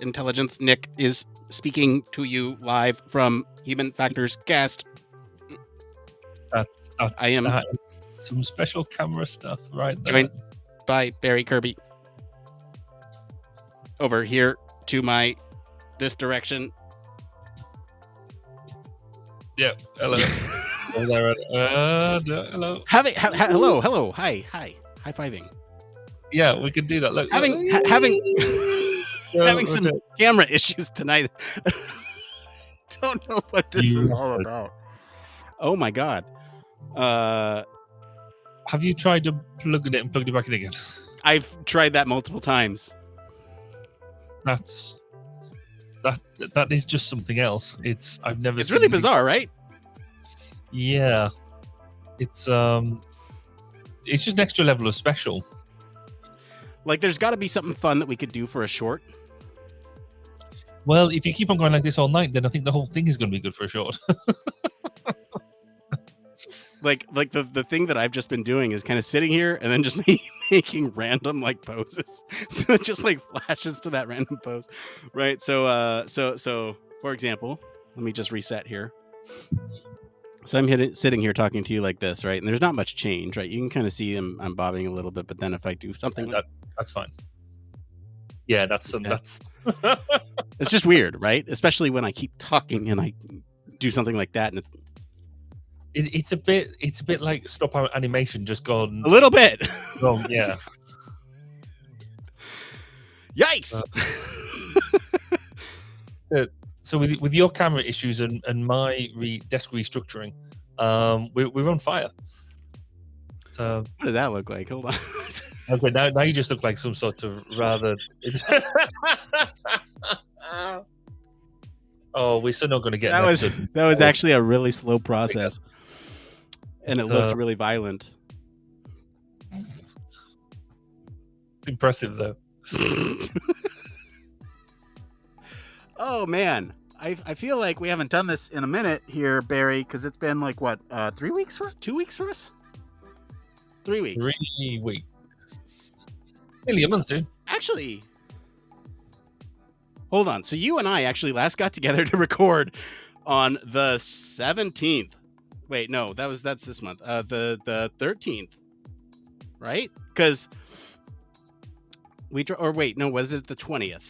Intelligence. Nick is speaking to you live from Human Factors Cast. I am that is some special camera stuff right there. Joined by Barry Kirby. Over here to this direction. Yeah. Hello. Hello. Hello. Hi. High-fiving. Yeah, we could do that. Look, having some camera issues tonight. Don't know what this is all about. Oh my god. Have you tried to plug it in and plug it back in again? I've tried that multiple times. That is just something else. It's really bizarre, right? Yeah. It's just an extra level of special. Like, there's got to be something fun that we could do for a short. Well, if you keep on going like this all night, then I think the whole thing is going to be good for a short. like the thing that I've just been doing is kind of sitting here and then just making random like poses. So it just like flashes to that random pose, right? So for example, let me just reset here. So I'm sitting here talking to you like this, right? And there's not much change, right? You can kind of see I'm bobbing a little bit, but then if I do something, that's fine. Yeah, that's it's just weird, right? Especially when I keep talking and I do something like that, and it's a bit like stop animation just gone a little bit wrong. Yeah. Yikes. So with your camera issues and my desk restructuring, we're on fire. So what does that look like? Hold on. Okay, now you just look like some sort of rather. Oh, we're still not going to get that was actually a really slow process, and it looked really violent. It's impressive though. Oh man, I feel like we haven't done this in a minute here, Barry, because it's been like what 3 weeks for 2 weeks for us. 3 weeks. 3 weeks. Nearly a month, dude. Actually, hold on. So you and I actually last got together to record on the 17th. Wait, no, that's this month. The 13th, right? Because was it the 20th?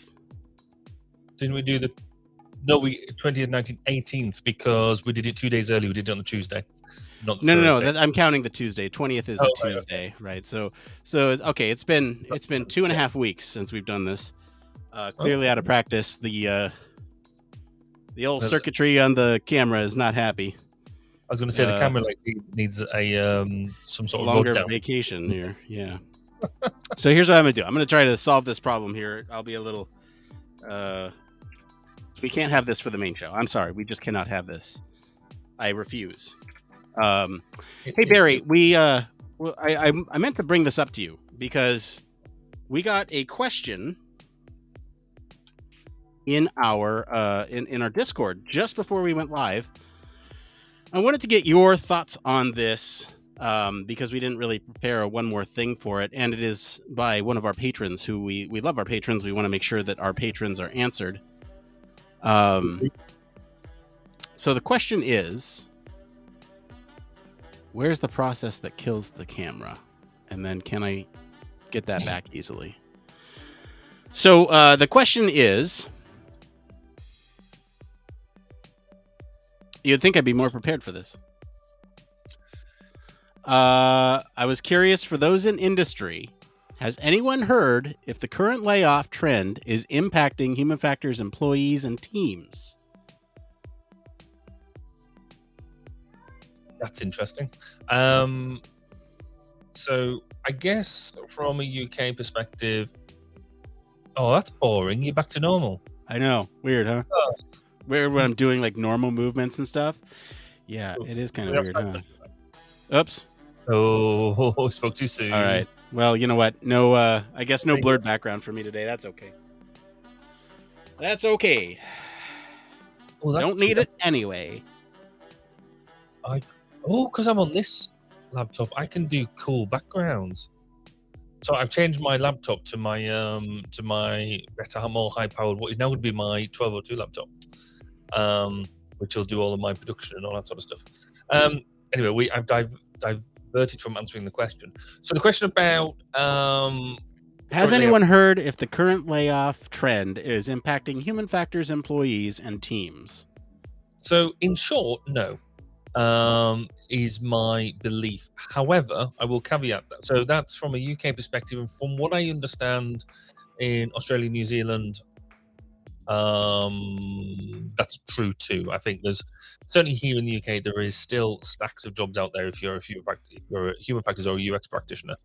Didn't we do 20th, 19th, 18th, because we did it 2 days early. We did it on the Tuesday. Not the Thursday. I'm counting the Tuesday. 20th is the Tuesday, right? So okay, it's been 2.5 weeks since we've done this. Clearly out of practice. The old circuitry on the camera is not happy. I was going to say the camera needs a some sort of longer vacation here. Yeah. So here's what I'm gonna do. I'm gonna try to solve this problem here. I'll be a little. We can't have this for the main show. I'm sorry. We just cannot have this. I refuse. Hey Barry, I meant to bring this up to you because we got a question in our in our Discord just before we went live. I wanted to get your thoughts on this because we didn't really prepare a one more thing for it, and it is by one of our patrons who we love our patrons. We want to make sure that our patrons are answered. So the question is, where's the process that kills the camera? And then can I get that back easily? So the question is, you'd think I'd be more prepared for this. I was curious, for those in industry, has anyone heard if the current layoff trend is impacting Human Factors employees and teams? That's interesting. So I guess from a UK perspective, that's boring. You're back to normal. I know. Weird, huh? Oh. Weird when I'm doing like normal movements and stuff. Yeah, it is kind of weird, huh? Oops. Oh, spoke too soon. All right. Well, you know what? No, I guess no blurred background for me today. That's okay. That's okay. Well, don't need it anyway. Because I'm on this laptop, I can do cool backgrounds. So I've changed my laptop to my better, more high-powered. What is now going to be my 1202 laptop, which will do all of my production and all that sort of stuff. Anyway, I've diverted from answering the question. So the question about has anyone heard if the current layoff trend is impacting human factors employees and teams? So in short, no. Is my belief. However, I will caveat that. So that's from a UK perspective, and from what I understand in Australia, New Zealand, that's true too. I think there's certainly here in the UK there is still stacks of jobs out there if you're a human factors or a UX practitioner.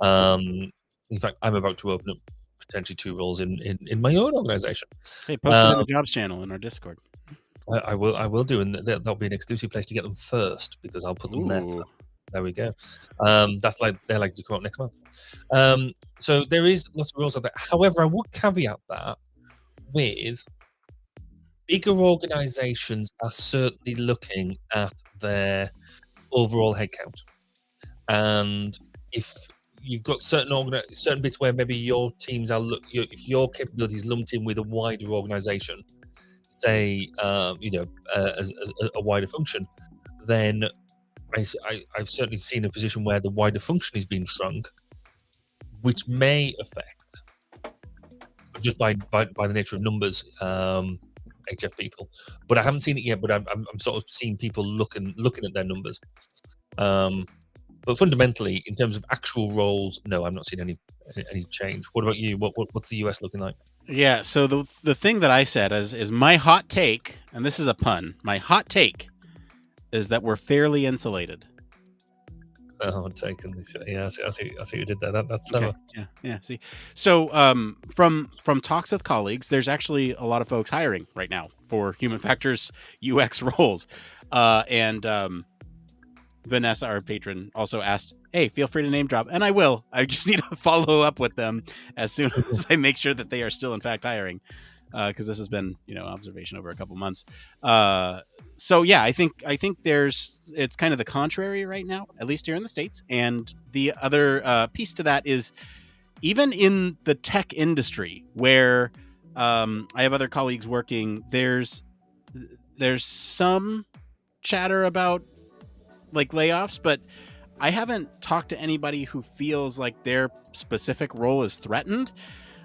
In fact, I'm about to open up potentially 2 roles in my own organization. Hey, post it in the jobs channel in our Discord. I will do, and that'll be an exclusive place to get them first because I'll put them there. There we go. They're like to come up next month. So there is lots of roles out there. However, I would caveat that with bigger organizations are certainly looking at their overall headcount, and if you've got certain bits where maybe your teams are if your capabilities lumped in with a wider organization, say as a wider function, then I've certainly seen a position where the wider function is being shrunk, which may affect just by the nature of numbers HF people. But I haven't seen it yet. But I'm sort of seeing people looking at their numbers. But fundamentally, in terms of actual roles, no, I'm not seeing any change. What about you? What's the US looking like? Yeah, so the thing that I said is my hot take, and this is a pun. My hot take is that we're fairly insulated. Hot take, yeah, I see you did that. That's clever. Okay. Yeah. See, so from talks with colleagues, there's actually a lot of folks hiring right now for human factors UX roles, and Vanessa, our patron, also asked, hey, feel free to name drop. And I will. I just need to follow up with them as soon as I make sure that they are still, in fact, hiring. Because this has been, observation over a couple months. So, yeah, I think it's kind of the contrary right now, at least here in the States. And the other piece to that is even in the tech industry where I have other colleagues working, there's some chatter about like layoffs, but I haven't talked to anybody who feels like their specific role is threatened.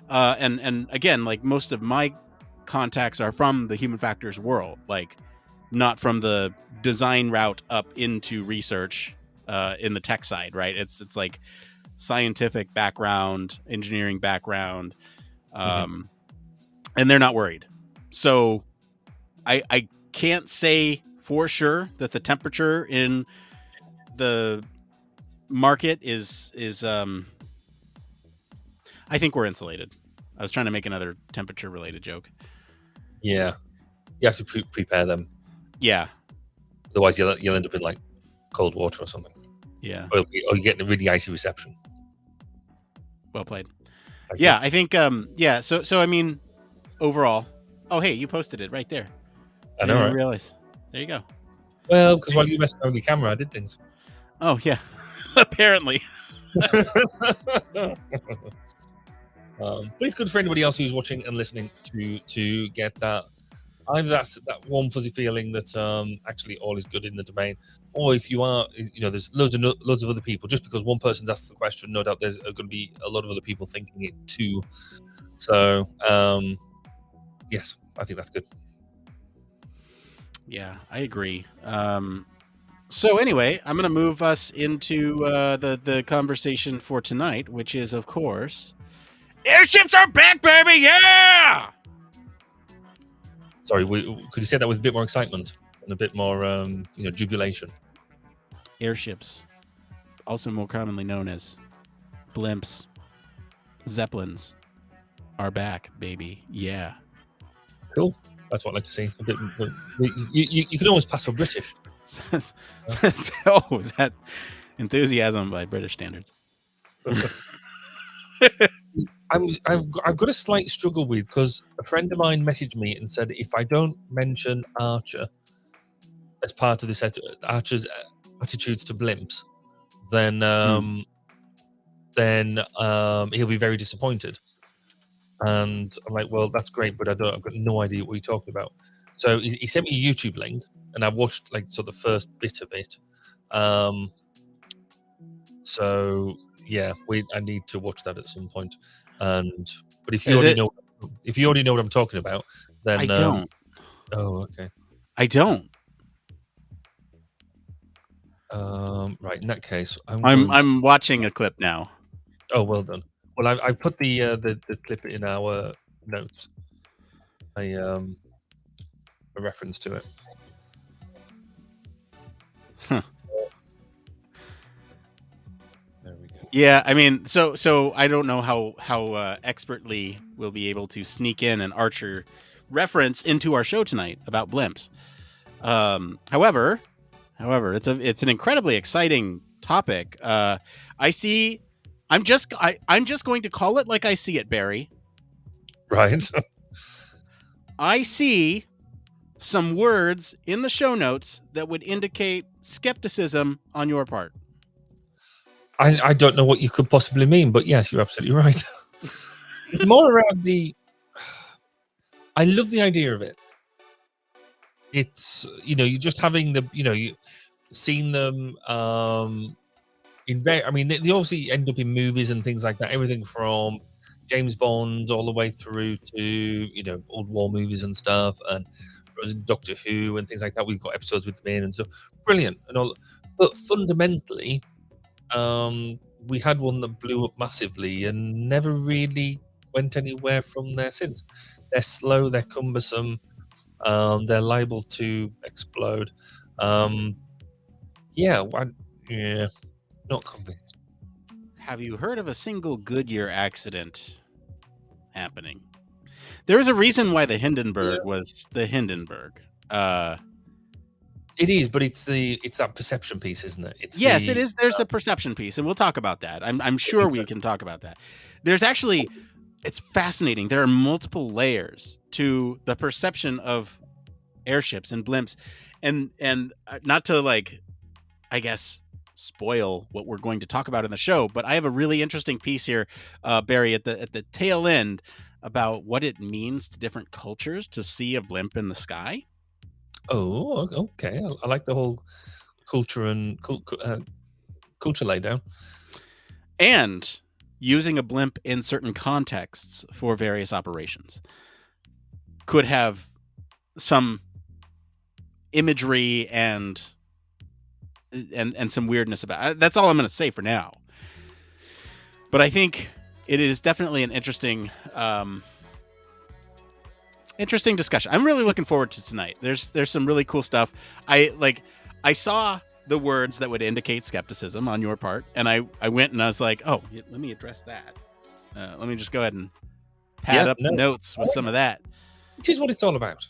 And again, like most of my contacts are from the human factors world, like not from the design route up into research in the tech side, right? It's like scientific background, engineering background, and they're not worried. So I can't say for sure that the temperature in the market is I think we're insulated. I was trying to make another temperature related joke. Yeah, you have to prepare them. Yeah, otherwise you'll end up in like cold water or something. Yeah, or you get a really icy reception. Well played. Yeah, I think so I mean overall, oh hey, you posted it right there. I know, right? Realize. There you go. Well, because while you were messing around with the camera, I did things. Oh yeah, apparently. But it's good for anybody else who's watching and listening to get that. Either that's that warm fuzzy feeling that actually all is good in the domain, or if you are, there's loads of other people. Just because one person's asked the question, no doubt there's going to be a lot of other people thinking it too. So yes, I think that's good. Yeah, I agree. So anyway, I'm going to move us into the conversation for tonight, which is, of course, airships are back, baby! Yeah! Sorry, could you say that with a bit more excitement and a bit more, jubilation? Airships, also more commonly known as blimps, zeppelins, are back, baby! Yeah. Cool. That's what I like to see. A bit. You can almost pass for British. Oh, is that enthusiasm by British standards? I've got a slight struggle with, because a friend of mine messaged me and said if I don't mention Archer as part of this Archer's attitudes to blimps, then then he'll be very disappointed. And I'm like, well, that's great, but I've got no idea what you're talking about. So he sent me a YouTube link, and I watched like sort of the first bit of it. So yeah, I need to watch that at some point. But if you already know what I'm talking about, then I don't. Oh, okay. I don't. Right. In that case, I'm watching a clip now. Oh, well done. Well, I put the clip in our notes. A reference to it. Huh. There we go. Yeah, I mean, so I don't know how expertly we'll be able to sneak in an Archer reference into our show tonight about blimps. However, it's an incredibly exciting topic. I'm just going to call it like I see it, Barry. Right. I see some words in the show notes that would indicate skepticism on your part. I don't know what you could possibly mean, but yes, you're absolutely right. It's more around I love the idea of it. It's, you're just having you seen them in very, I mean, they obviously end up in movies and things like that, everything from James Bond all the way through to, old war movies and stuff, and Doctor Who and things like that. We've got episodes with them in and so brilliant and all, but fundamentally, we had one that blew up massively and never really went anywhere from there since. They're slow, they're cumbersome, they're liable to explode. Yeah, not convinced. Have you heard of a single Goodyear accident happening? There is a reason why the Hindenburg was the Hindenburg. It is, but it's that perception piece, isn't it? Yes, it is. There's a perception piece, and we'll talk about that. I'm sure we can talk about that. There's actually, it's fascinating. There are multiple layers to the perception of airships and blimps, and not to I guess spoil what we're going to talk about in the show, but I have a really interesting piece here, Barry, at the tail end about what it means to different cultures to see a blimp in the sky. Oh, okay. I like the whole culture and culture laydown. And using a blimp in certain contexts for various operations could have some imagery and some weirdness about it. That's all I'm going to say for now. But I think it is definitely an interesting discussion. I'm really looking forward to tonight. There's some really cool stuff. I saw the words that would indicate skepticism on your part, and I went and I was like, oh, let me address that. Let me just go ahead and pad up the notes with some of that. Which is what it's all about.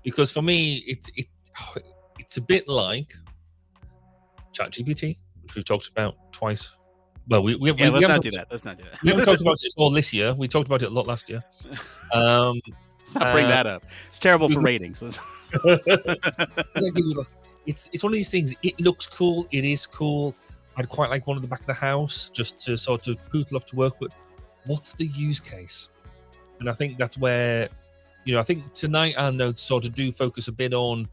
Because for me, it's a bit like ChatGPT, which we've talked about twice. Well, let's not do that. We haven't talked about it all this year. We talked about it a lot last year. Let's not bring that up. It's terrible for ratings. It's one of these things. It looks cool. It is cool. I'd quite like one at the back of the house just to sort of poodle off to work. But what's the use case? And I think that's where, I think tonight our notes sort of do focus a bit on,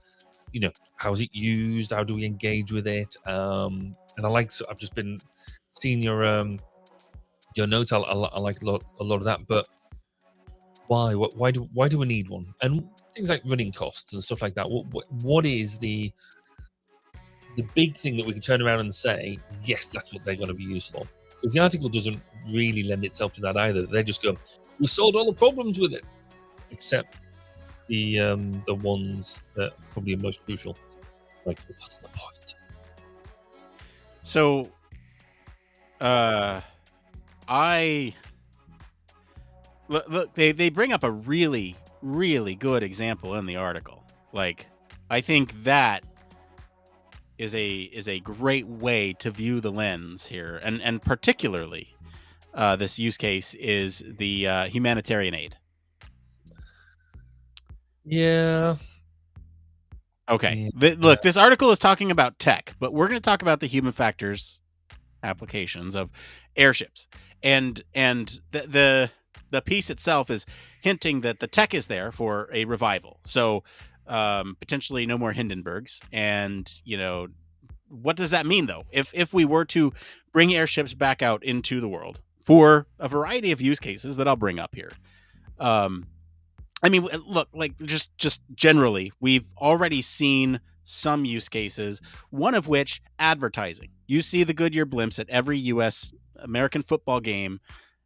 how is it used? How do we engage with it? And I've just been seeing your notes. I like a lot of that. But why? Why do we need one? And things like running costs and stuff like that. What is the big thing that we can turn around and say, yes, that's what they're going to be used for? Because the article doesn't really lend itself to that either. They just go, we solved all the problems with it, except the ones that probably are most crucial. Like, what's the point? So, look, they bring up a really, really good example in the article. Like, I think that is a great way to view the lens here, and particularly this use case is the humanitarian aid. Yeah. Okay. Look, this article is talking about tech, but we're going to talk about the human factors applications of airships, and the piece itself is hinting that the tech is there for a revival. So potentially no more Hindenburgs, and what does that mean though? If we were to bring airships back out into the world for a variety of use cases that I'll bring up here. I mean, look, like just generally, we've already seen some use cases, one of which advertising. You see the Goodyear blimps at every US American football game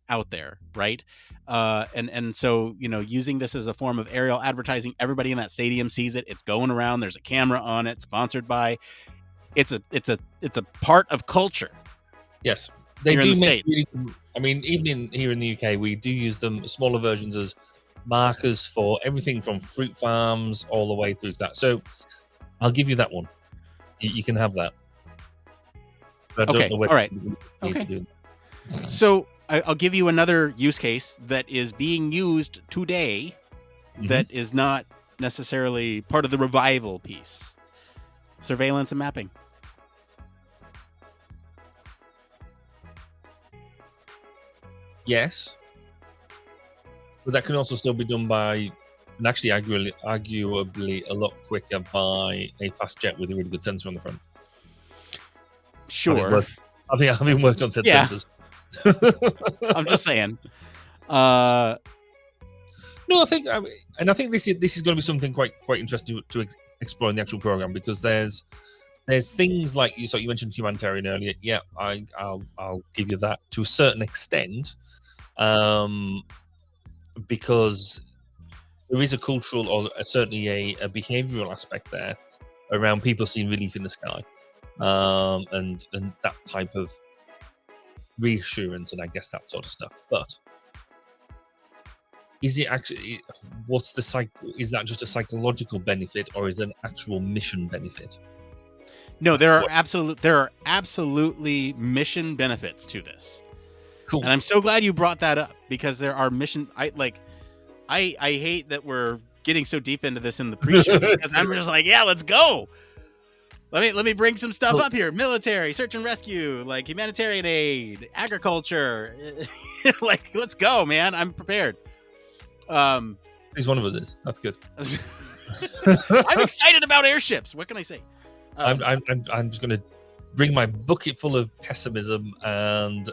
out there, right? And so, using this as a form of aerial advertising, everybody in that stadium sees it. It's going around, there's a camera on it, sponsored by. It's a part of culture. Yes. They do make really, I mean, even here in the UK, we do use them, smaller versions, as markers for everything from fruit farms all the way through to that. So I'll give you that one. You can have that. But I don't know whether all right. Okay. To do So I'll give you another use case that is being used today that is not necessarily part of the revival piece. Surveillance and mapping. Yes. But that can also still be done by, and actually arguably a lot quicker, by a fast jet with a really good sensor on the front. Sure. Having worked on said sensors. I'm just saying. No, I think this is going to be something quite interesting to explore in the actual program, because there's things like you mentioned humanitarian earlier. Yeah, I'll give you that to a certain extent, because there is a cultural or certainly a behavioral aspect there around people seeing relief in the sky, and that type of reassurance, and I guess that sort of stuff. But is it actually, is that just a psychological benefit, or is it an actual mission benefit? No, there are absolutely mission benefits to this. Cool. And I'm so glad you brought that up, because there are mission. I hate that we're getting so deep into this in the pre-show, because I'm just like, yeah, let's go. Let me bring some stuff up here. Military, search and rescue, like humanitarian aid, agriculture. Like, let's go, man. I'm prepared. At least one of us is. That's good. I'm excited about airships. What can I say? I'm just going to bring my bucket full of pessimism and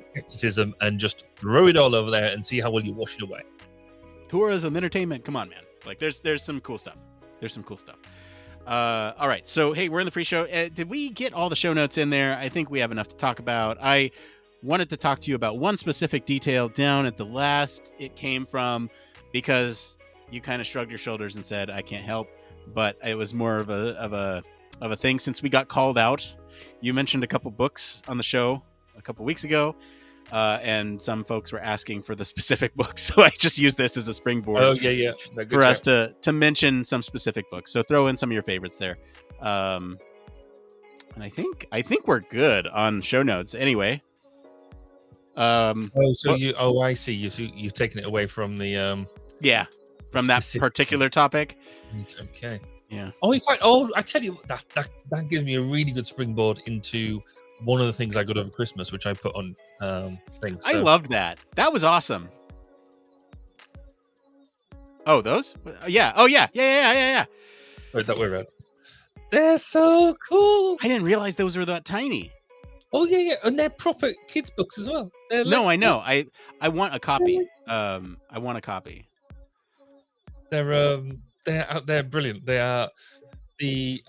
skepticism and just throw it all over there and see how well you wash it away. Tourism, entertainment. Come on, man. Like, there's some cool stuff. There's some cool stuff. All right. So, hey, we're in the pre-show. Did we get all the show notes in there? I think we have enough to talk about. I wanted to talk to you about one specific detail down at the last it came from, because you kind of shrugged your shoulders and said, I can't help. But it was more of a thing since we got called out. You mentioned a couple books on the show a couple weeks ago, and some folks were asking for the specific books. So I just used this as a springboard. Oh, yeah. For us to mention some specific books. So throw in some of your favorites there. And I think we're good on show notes anyway. I see. You've taken it away from the from that particular topic. Okay. Yeah. Oh, in fact, I tell you, that gives me a really good springboard into one of the things I got over Christmas, which I put on things. So. I loved that. That was awesome. Oh, those? Yeah. Oh, yeah. Yeah. Right, that way around. They're so cool. I didn't realize those were that tiny. Oh, yeah. And they're proper kids' books as well. No, I know. I want a copy. I want a copy. They're out there, brilliant. They are the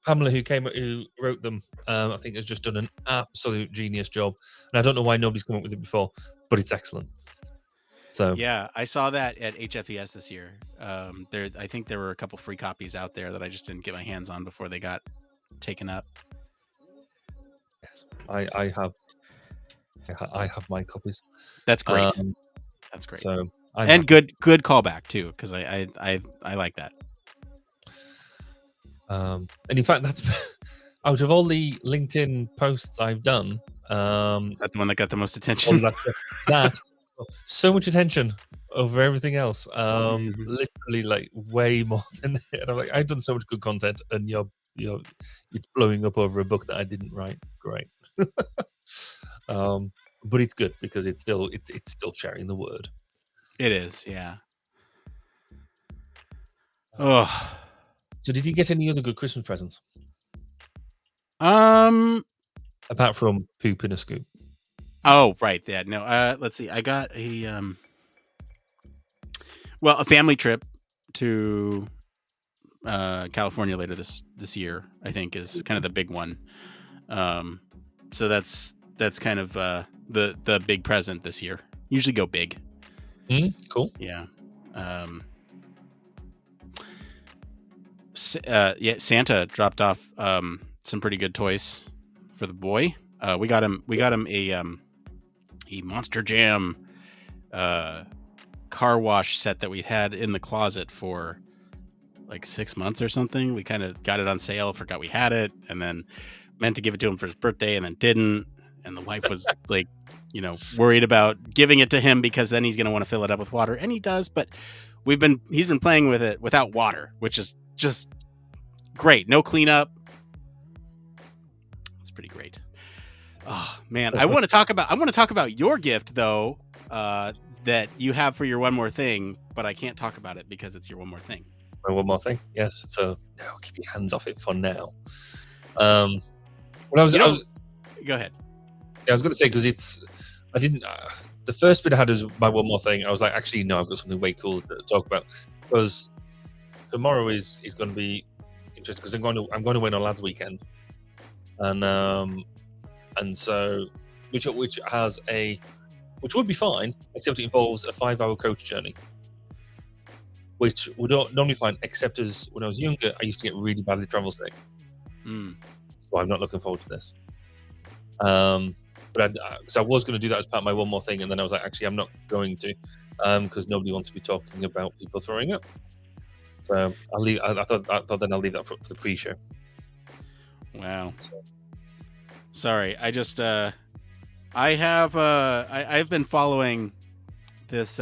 Pamela who wrote them. I think has just done an absolute genius job, and I don't know why nobody's come up with it before, but it's excellent. So yeah, I saw that at HFES this year. I think there were a couple free copies out there that I just didn't get my hands on before they got taken up. Yes, I have my copies. That's great. That's great. So good callback too, because I like that. And in fact, that's out of all the LinkedIn posts I've done, that's the one that got the most attention. That so much attention over everything else. Literally, like way more than it. And I'm like, I've done so much good content, and you're it's blowing up over a book that I didn't write. Great. But it's good because it's still sharing the word. It is, yeah. Oh. So did you get any other good Christmas presents? Apart from poop in a scoop. Oh, right. Yeah. No. Let's see. I got a a family trip to California later this year. I think is kind of the big one. So that's kind of the big present this year. Usually go big. Cool. Yeah. Santa dropped off some pretty good toys for the boy. We got him a Monster Jam car wash set that we had in the closet for like 6 months or something. We kind of got it on sale, forgot we had it, and then meant to give it to him for his birthday and then didn't. And the wife was like, worried about giving it to him because then he's going to want to fill it up with water, and he does. But he's been playing with it without water, which is just great. No cleanup. It's pretty great. Oh man, I want to talk about your gift though, that you have for your one more thing, but I can't talk about it because it's your one more thing. My one more thing, yes. So no, keep your hands off it for now. Go ahead. Yeah, I was going to say because I didn't. The first bit I had is my one more thing. I was like, actually, no, I've got something way cool to talk about because tomorrow is going to be interesting because I'm going away on a lads' weekend, and so which would be fine, except it involves a 5-hour coach journey, which would not normally fine, except as when I was younger, I used to get really badly travel sick. So I'm not looking forward to this. But because I was going to do that as part of my one more thing, and then I was like, actually, I'm not going to, because nobody wants to be talking about people throwing up. So I'll leave. I thought then I'll leave that for the pre-show. Wow. Sorry, I just I've been following this.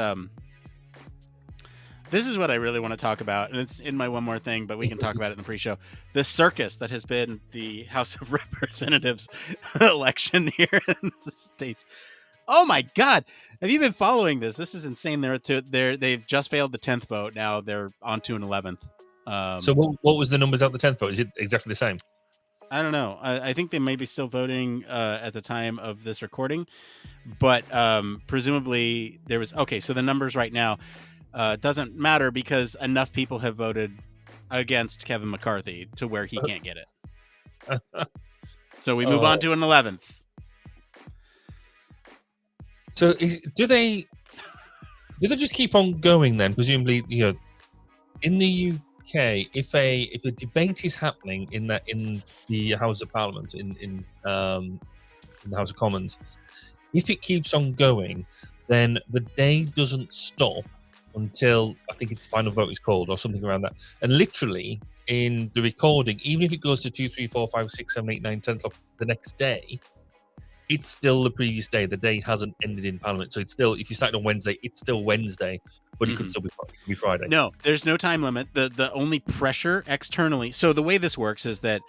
This is what I really want to talk about, and it's in my one more thing, but we can talk about it in the pre-show. This circus that has been the House of Representatives election here in the States. Oh my God! Have you been following this? This is insane. They've just failed the 10th vote. Now they're on to an 11th. So what was the numbers out the 10th vote? Is it exactly the same? I don't know. I think they may be still voting at the time of this recording, but presumably there was so the numbers right now. Doesn't matter because enough people have voted against Kevin McCarthy to where he can't get it. So we move on to an 11th. So do they just keep on going then? Presumably, in the UK, if a debate is happening in the House of Parliament in the House of Commons, if it keeps on going, then the day doesn't stop until I think its final vote is called or something around that. And literally in the recording, even if it goes to 2, 3, 4, 5, 6, 7, 8, 9, 10 o'clock the next day, it's still the previous day. The day hasn't ended in Parliament. So it's still, if you started on Wednesday, it's still Wednesday, but it could still be Friday. No, there's no time limit. The only pressure externally. So the way this works is that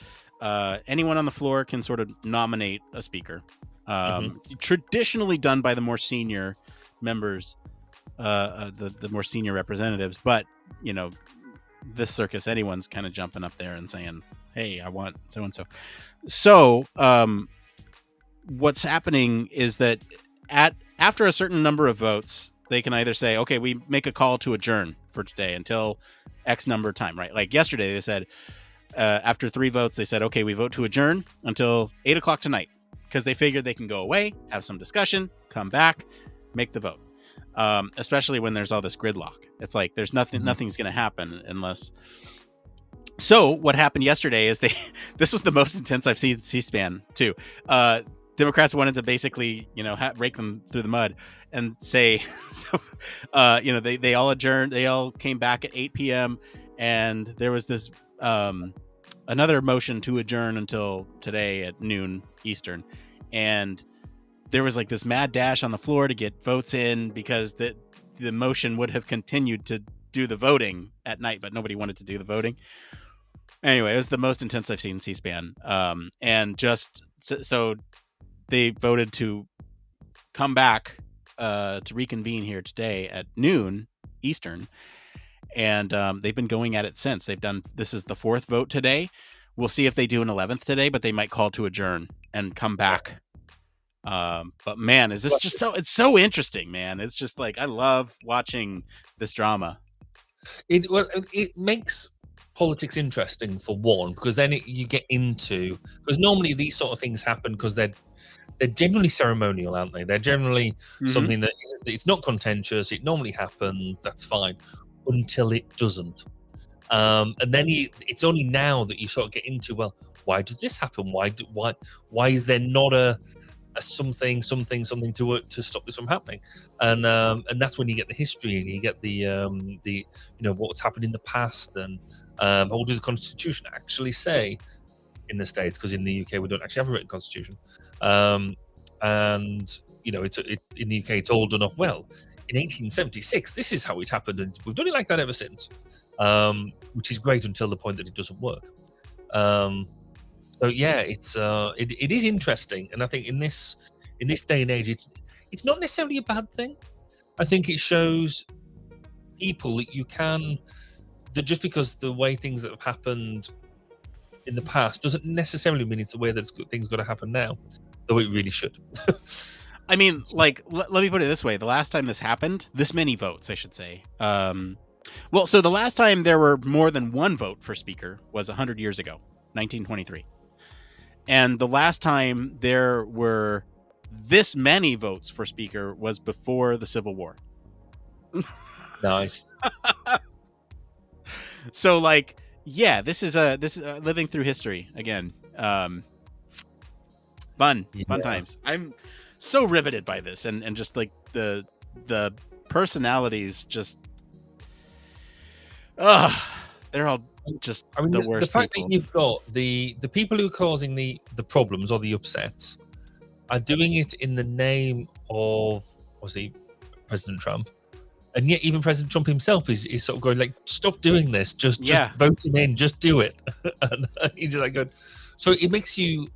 anyone on the floor can sort of nominate a speaker. Traditionally done by the more senior members, the more senior representatives, but this circus, anyone's kind of jumping up there and saying, hey, I want so and so. So what's happening is that after a certain number of votes, they can either say, okay, we make a call to adjourn for today until X number of time, right? Like yesterday they said after 3 votes, they said, okay, we vote to adjourn until 8 o'clock tonight, because they figured they can go away, have some discussion, come back, make the vote. Especially when there's all this gridlock. It's like there's nothing's going to happen unless. So what happened yesterday is this was the most intense I've seen C-SPAN too. Democrats wanted to basically, rake them through the mud and say, they all adjourned. They all came back at 8 p.m. and there was this another motion to adjourn until today at noon Eastern, and there was like this mad dash on the floor to get votes in because the motion would have continued to do the voting at night, but nobody wanted to do the voting. Anyway, it was the most intense I've seen C-SPAN. And just so they voted to come back to reconvene here today at noon Eastern, and they've been going at it since. This is the 4th vote today. We'll see if they do an 11th today, but they might call to adjourn and come back. But man, is this just it's so interesting, man. It's just like, I love watching this drama. It makes politics interesting, for one, because then you get into, because normally these sort of things happen because they're generally ceremonial, aren't they? They're generally something that it's not contentious. It normally happens. That's fine until it doesn't. And then it's only now that you sort of get into, well, why does this happen? Why is there not a something to stop this from happening? And that's when you get the history, and you get the what's happened in the past, and what does the Constitution actually say in the States? Because in the UK we don't actually have a written constitution, and it's in the UK it's all done up well. In 1876, this is how it happened, and we've done it like that ever since, which is great until the point that it doesn't work. So yeah, it is interesting, and I think in this day and age, it's not necessarily a bad thing. I think it shows people that just because the way things that have happened in the past doesn't necessarily mean it's the way that things got to happen now, though it really should. I mean, like, let me put it this way: the last time this happened, this many votes, I should say. Well, so the last time there were more than one vote for speaker was 100 years ago, 1923. And the last time there were this many votes for speaker was before the Civil War. Nice. So, like, yeah, this is living through history again. Fun times. I'm so riveted by this, and just like the personalities, just they're all just the worst. The fact people. that you've got the people who are causing the problems or the upsets are doing it in the name of, obviously, President Trump, and yet even President Trump himself is sort of going like, stop doing this, just vote him in, just do it. And he's just like going, so it makes you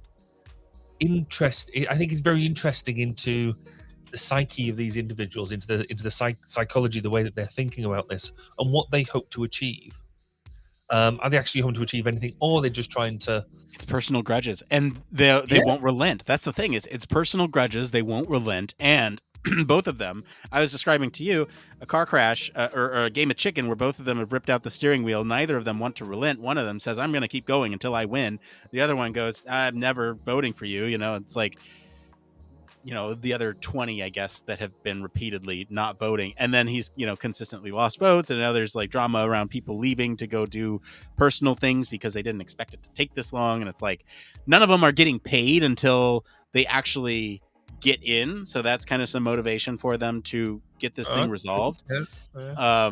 interested. I think it's very interesting into the psyche of these individuals, into the psychology, the way that they're thinking about this, and what they hope to achieve. Are they actually hoping to achieve anything, or they're just trying to? It's personal grudges, and they won't relent. That's the thing. It's personal grudges. They won't relent, and both of them. I was describing to you a car crash or a game of chicken where both of them have ripped out the steering wheel. Neither of them want to relent. One of them says, "I'm going to keep going until I win." The other one goes, "I'm never voting for you." It's like, the other 20, I guess, that have been repeatedly not voting. And then he's, consistently lost votes. And now there's like drama around people leaving to go do personal things because they didn't expect it to take this long. And it's like, none of them are getting paid until they actually get in. So that's kind of some motivation for them to get this thing resolved. Yeah.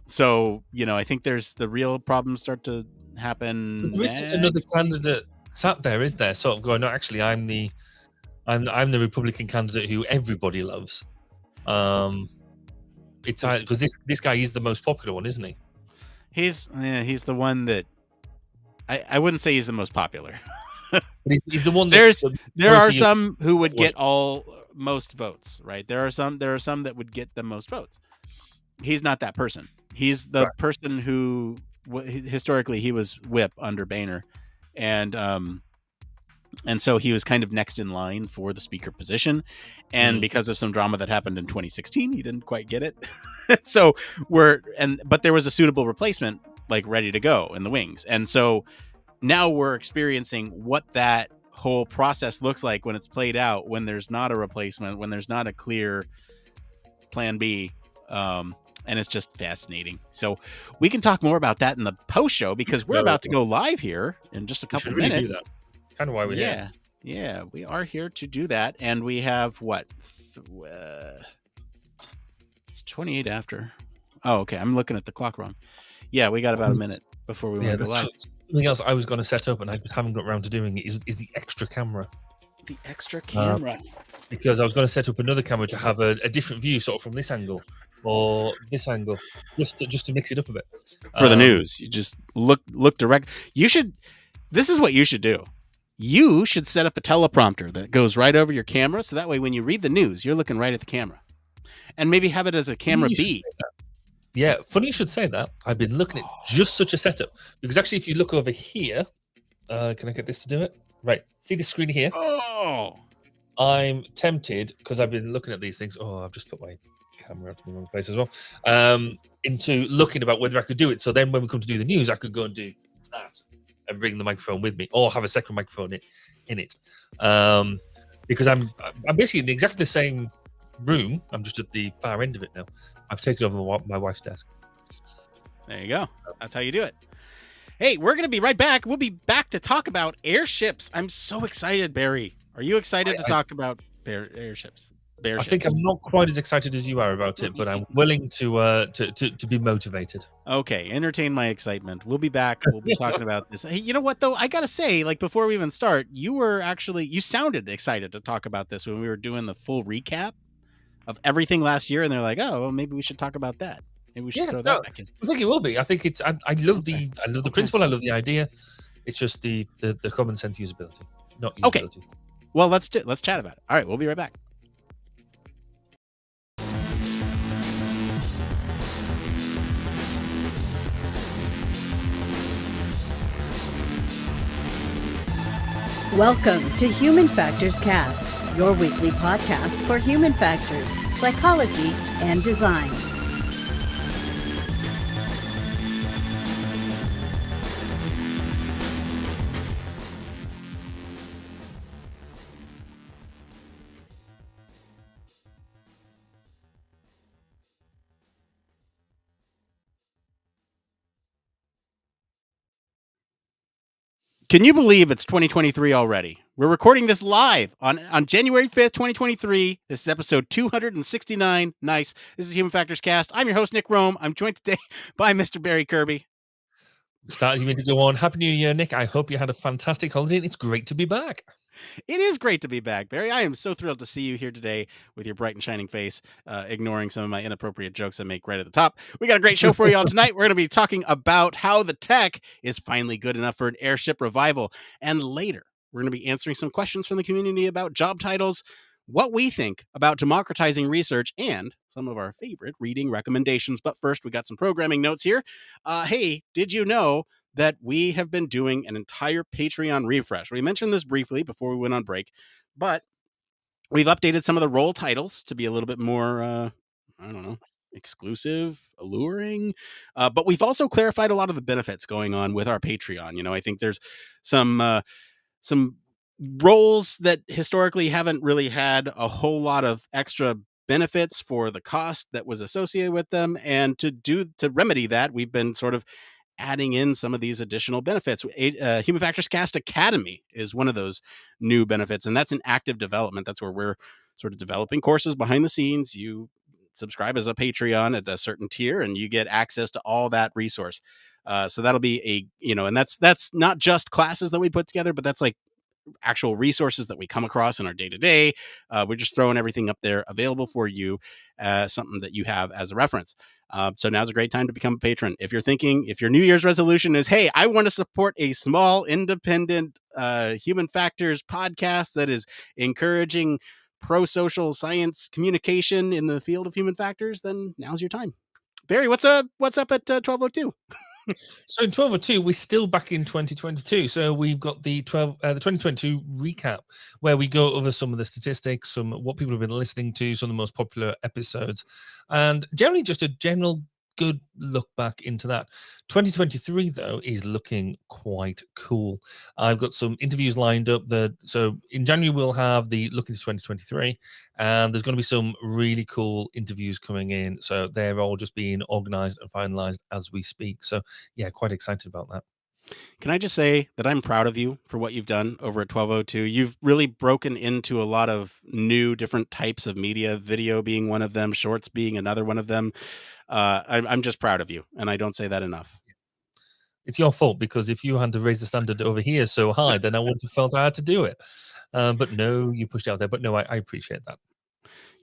So, I think there's the real problems start to happen. But there isn't another candidate sat there, is there? Sort of going, no, actually, I'm the Republican candidate who everybody loves. It's because this guy is the most popular one, isn't he? He's the one that I wouldn't say he's the most popular. But he's the one. There are some who would get most votes, right? There are some that would get the most votes. He's not that person. He's the person who historically he was whip under Boehner, and so he was kind of next in line for the speaker position. And because of some drama that happened in 2016, he didn't quite get it. So but there was a suitable replacement, like, ready to go in the wings. And so now we're experiencing what that whole process looks like when it's played out, when there's not a replacement, when there's not a clear plan B. And it's just fascinating. So we can talk more about that in the post show, because we're about to go live here in just a couple minutes. Really kind of why we're here. Yeah, we are here to do that. And we have it's 28 after. Oh, okay. I'm looking at the clock wrong. Yeah, we got about a minute before we want to go live. Something else I was going to set up and I just haven't got around to doing it is the extra camera. The extra camera. Because I was going to set up another camera to have a different view, sort of from this angle. or this angle, just to mix it up a bit. For the news, you just look direct. You should. This is what you should do. You should set up a teleprompter that goes right over your camera, so that way when you read the news, you're looking right at the camera, and maybe have it as a camera B. Yeah, funny you should say that. I've been looking at just such a setup because actually, if you look over here, can I get this to do it? Right, see the screen here? Oh, I'm tempted because I've been looking at these things. Oh, I've just put my camera to the wrong place as well. Into looking about whether I could do it. So then when we come to do the news, I could go and do that and bring the microphone with me, or have a second microphone in it. Because I'm basically in exactly the same room. I'm just at the far end of it now. I've taken over my wife's desk. There you go. That's how you do it. Hey, we're going to be right back. We'll be back to talk about airships. I'm so excited, Barry. Are you excited to talk about airships? I think I'm not quite as excited as you are about it, but I'm willing to be motivated. Okay, entertain my excitement. We'll be back. We'll be talking about this. Hey, you know what though? I gotta say, like before we even start, you sounded excited to talk about this when we were doing the full recap of everything last year, and they're like, "Oh, well, maybe we should talk about that. Maybe we should throw that back in." I think it will be. I think it's. I love the principle. I love the idea. It's just the common sense usability, not usability. Okay. Well, let's chat about it. All right, we'll be right back. Welcome to Human Factors Cast, your weekly podcast for human factors, psychology, and design. Can you believe it's 2023 already? We're recording this live on January 5th, 2023. This is episode 269. Nice. This is Human Factors Cast. I'm your host, Nick Roome. I'm joined today by Mr. Barry Kirby. Start, you mean to go on. Happy New Year, Nick. I hope you had a fantastic holiday, and it's great to be back. It is great to be back, Barry. I am so thrilled to see you here today with your bright and shining face, ignoring some of my inappropriate jokes I make right at the top. We got a great show for you all tonight. We're going to be talking about how the tech is finally good enough for an airship revival. And later, we're going to be answering some questions from the community about job titles, what we think about democratizing research, and some of our favorite reading recommendations. But first, we got some programming notes here. Hey, did you know that we have been doing an entire Patreon refresh? We mentioned this briefly before we went on break, but we've updated some of the role titles to be a little bit more, I don't know, exclusive, alluring. But we've also clarified a lot of the benefits going on with our Patreon. You know, I think there's some roles that historically haven't really had a whole lot of extra benefits for the cost that was associated with them. And to remedy that, we've been sort of adding in some of these additional benefits. Human Factors Cast Academy is one of those new benefits, and that's an active development. That's where we're sort of developing courses behind the scenes. You subscribe as a Patreon at a certain tier, and you get access to all that resource. So that'll be and that's not just classes that we put together, but that's like actual resources that we come across in our day-to-day. We're just throwing everything up there available for you, something that you have as a reference. So now's a great time to become a patron. If your New Year's resolution is, hey, I want to support a small, independent human factors podcast that is encouraging pro-social science communication in the field of human factors, then now's your time. Barry, what's up at 1202? So in 1202, we're still back in 2022. So we've got the 2022 recap, where we go over some of the statistics, some what people have been listening to, some of the most popular episodes, and generally just a general good look back into that. 2023 though is looking quite cool. I've got some interviews lined up. So in January we'll have the look into 2023, and there's going to be some really cool interviews coming in. So they're all just being organized and finalized as we speak. So yeah, quite excited about that. Can I just say that I'm proud of you for what you've done over at 1202? You've really broken into a lot of new, different types of media, video being one of them, shorts being another one of them. I'm just proud of you, and I don't say that enough. It's your fault, because if you had to raise the standard over here so high, then I wouldn't have felt I had to do it. But no, you pushed out there. But no, I appreciate that.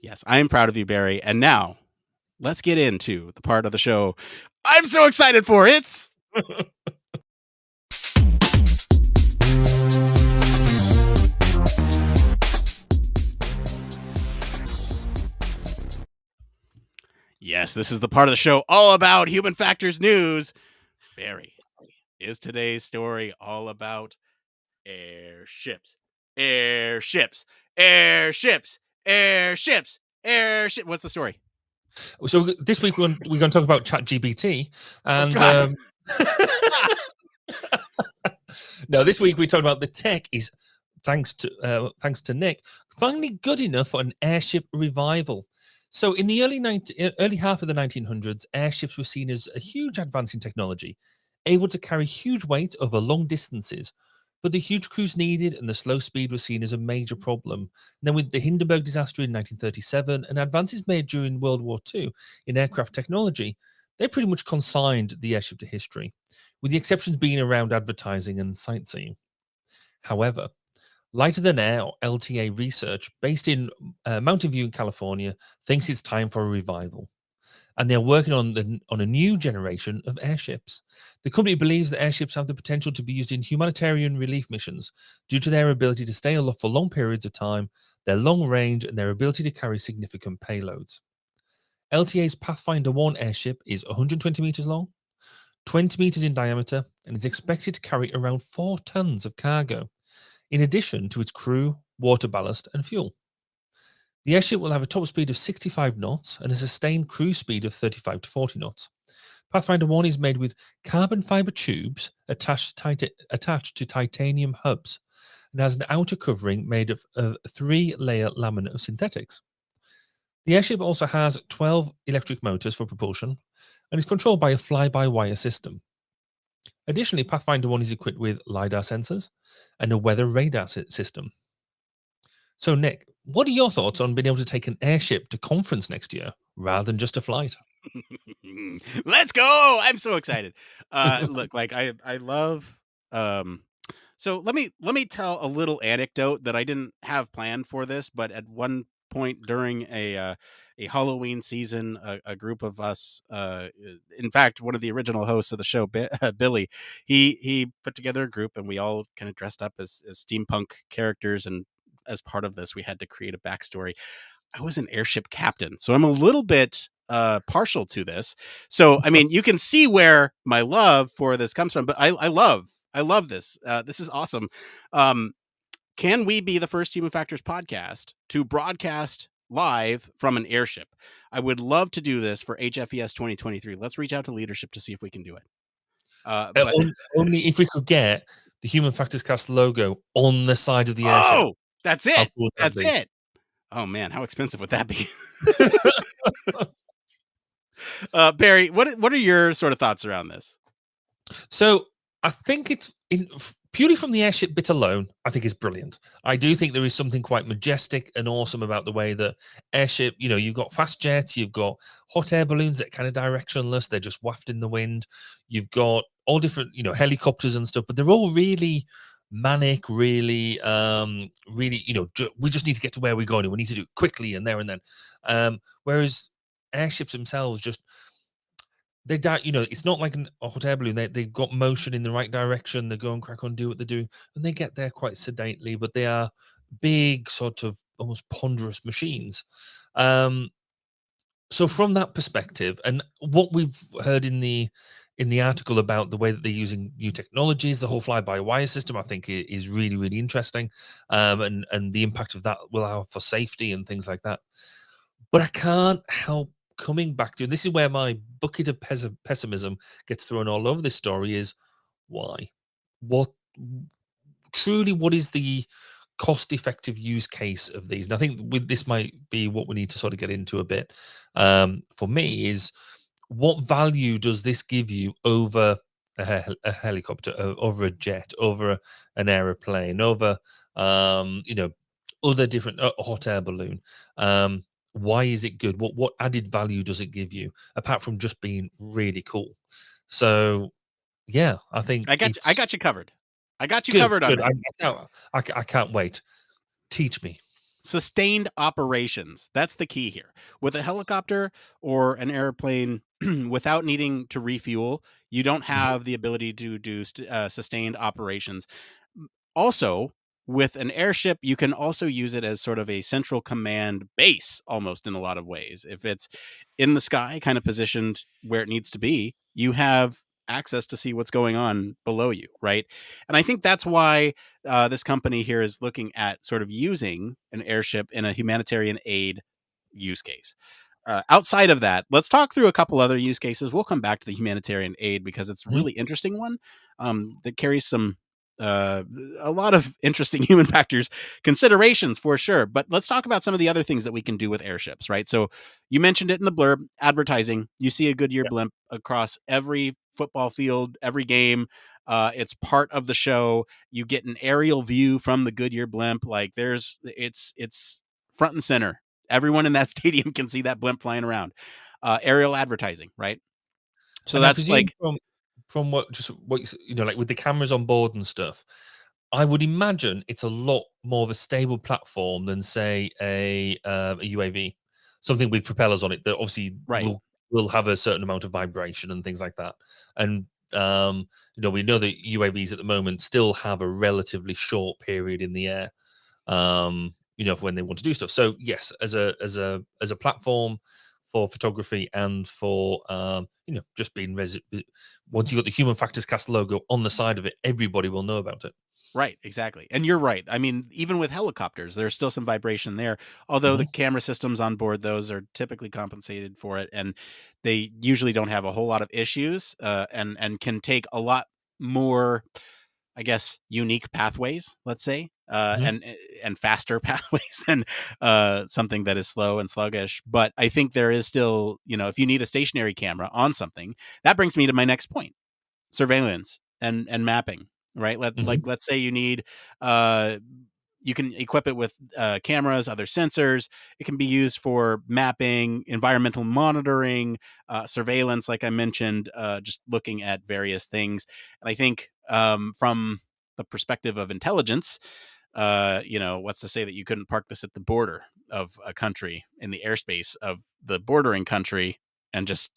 Yes, I am proud of you, Barry. And now let's get into the part of the show I'm so excited for. It's yes, this is the part of the show all about human factors news. Barry, is today's story all about airships? Airships, airships, airships, airships. What's the story? So this week we're going to talk about ChatGPT, and no, this week we talked about the tech is thanks to Nick finally good enough for an airship revival. So in the early half of the 1900s, airships were seen as a huge advance in technology, able to carry huge weight over long distances. But the huge crews needed and the slow speed were seen as a major problem. And then with the Hindenburg disaster in 1937 and advances made during World War II in aircraft technology, they pretty much consigned the airship to history, with the exceptions being around advertising and sightseeing. However, Lighter Than Air, or LTA research, based in Mountain View in California, thinks it's time for a revival. And they're working on a new generation of airships. The company believes that airships have the potential to be used in humanitarian relief missions due to their ability to stay aloft for long periods of time, their long range, and their ability to carry significant payloads. LTA's Pathfinder 1 airship is 120 meters long, 20 meters in diameter, and is expected to carry around 4 tons of cargo, in addition to its crew, water ballast, and fuel. The airship will have a top speed of 65 knots and a sustained cruise speed of 35 to 40 knots. Pathfinder 1 is made with carbon fiber tubes attached to titanium hubs and has an outer covering made of a 3-layer laminate of synthetics. The airship also has 12 electric motors for propulsion and is controlled by a fly-by-wire system. Additionally, Pathfinder 1 is equipped with LiDAR sensors and a weather radar system. So, Nick, what are your thoughts on being able to take an airship to conference next year rather than just a flight? Let's go! I'm so excited. Look, like I love. So let me tell a little anecdote that I didn't have planned for this, but at one point during a Halloween season, a group of us, in fact, one of the original hosts of the show, Billy, he put together a group, and we all kind of dressed up as steampunk characters, and as part of this, we had to create a backstory. I was an airship captain, so I'm a little bit partial to this. So, I mean, you can see where my love for this comes from, but I love this. This is awesome. Can we be the first Human Factors podcast to broadcast live from an airship? I would love to do this for HFES 2023. Let's reach out to leadership to see if we can do it. But only if we could get the Human Factors Cast logo on the side of the airship. Oh, that's it. That's it. Oh man, how expensive would that be? Barry, what are your sort of thoughts around this? So I think it's purely from the airship bit alone, I think it's brilliant. I do think there is something quite majestic and awesome about the way that airship, you've got fast jets, you've got hot air balloons that are kind of directionless, they're just wafted in the wind. You've got all different, helicopters and stuff, but they're all really manic, really, we just need to get to where we're going and we need to do it quickly and there and then. Whereas airships themselves just, it's not like a hot air balloon. They've got motion in the right direction. They go and crack on, do what they do, and they get there quite sedately. But they are big, sort of almost ponderous machines. So from that perspective, and what we've heard in the article about the way that they're using new technologies, the whole fly-by-wire system, I think is really, really interesting, and the impact of that will have for safety and things like that. But I can't help coming back to, and this is where my bucket of pessimism gets thrown all over this story, is why? What is the cost-effective use case of these? And I think this might be what we need to sort of get into a bit. For me, is what value does this give you over a helicopter, over a jet, over an aeroplane, over other different hot air balloon? Why is it good? What added value does it give you apart from just being really cool? So, yeah, I think I got you covered. I got you good, covered on good. that. I can't wait. Teach me. Sustained operations. That's the key here. With a helicopter or an airplane, without needing to refuel, you don't Mhm. have the ability to do sustained operations. Also, with an airship, you can also use it as sort of a central command base, almost in a lot of ways. If it's in the sky, kind of positioned where it needs to be, you have access to see what's going on below you, right? And I think that's why this company here is looking at sort of using an airship in a humanitarian aid use case. Outside of that, let's talk through a couple other use cases. We'll come back to the humanitarian aid because it's a Mhm. really interesting one that carries some uh, a lot of interesting human factors considerations for sure. But let's talk about some of the other things that we can do with airships, right? So you mentioned it in the blurb, advertising. You see a Goodyear Yeah. blimp across every football field, every game. It's part of the show. You get an aerial view from the Goodyear blimp. Like it's front and center. Everyone in that stadium can see that blimp flying around. Aerial advertising, right? So And I that's presume like from what you know, like with the cameras on board and stuff, I would imagine it's a lot more of a stable platform than, say, a UAV, something with propellers on it that obviously right. will have a certain amount of vibration and things like that. And we know that UAVs at the moment still have a relatively short period in the air. For when they want to do stuff. So yes, as a platform for photography and for just being once you got the Human Factors Cast logo on the side of it, everybody will know about it. Right, exactly. And you're right. I mean, even with helicopters, there's still some vibration there. Although the Mhm. camera systems on board those are typically compensated for it, and they usually don't have a whole lot of issues, and can take a lot more, I guess, unique pathways. Let's say, Mhm. and faster pathways than something that is slow and sluggish. But I think there is still, if you need a stationary camera on something, that brings me to my next point: surveillance and mapping, right? Mhm. Let's say you need uh you can equip it with cameras, other sensors. It can be used for mapping, environmental monitoring, surveillance, like I mentioned, just looking at various things. And I think from the perspective of intelligence, what's to say that you couldn't park this at the border of a country in the airspace of the bordering country and just,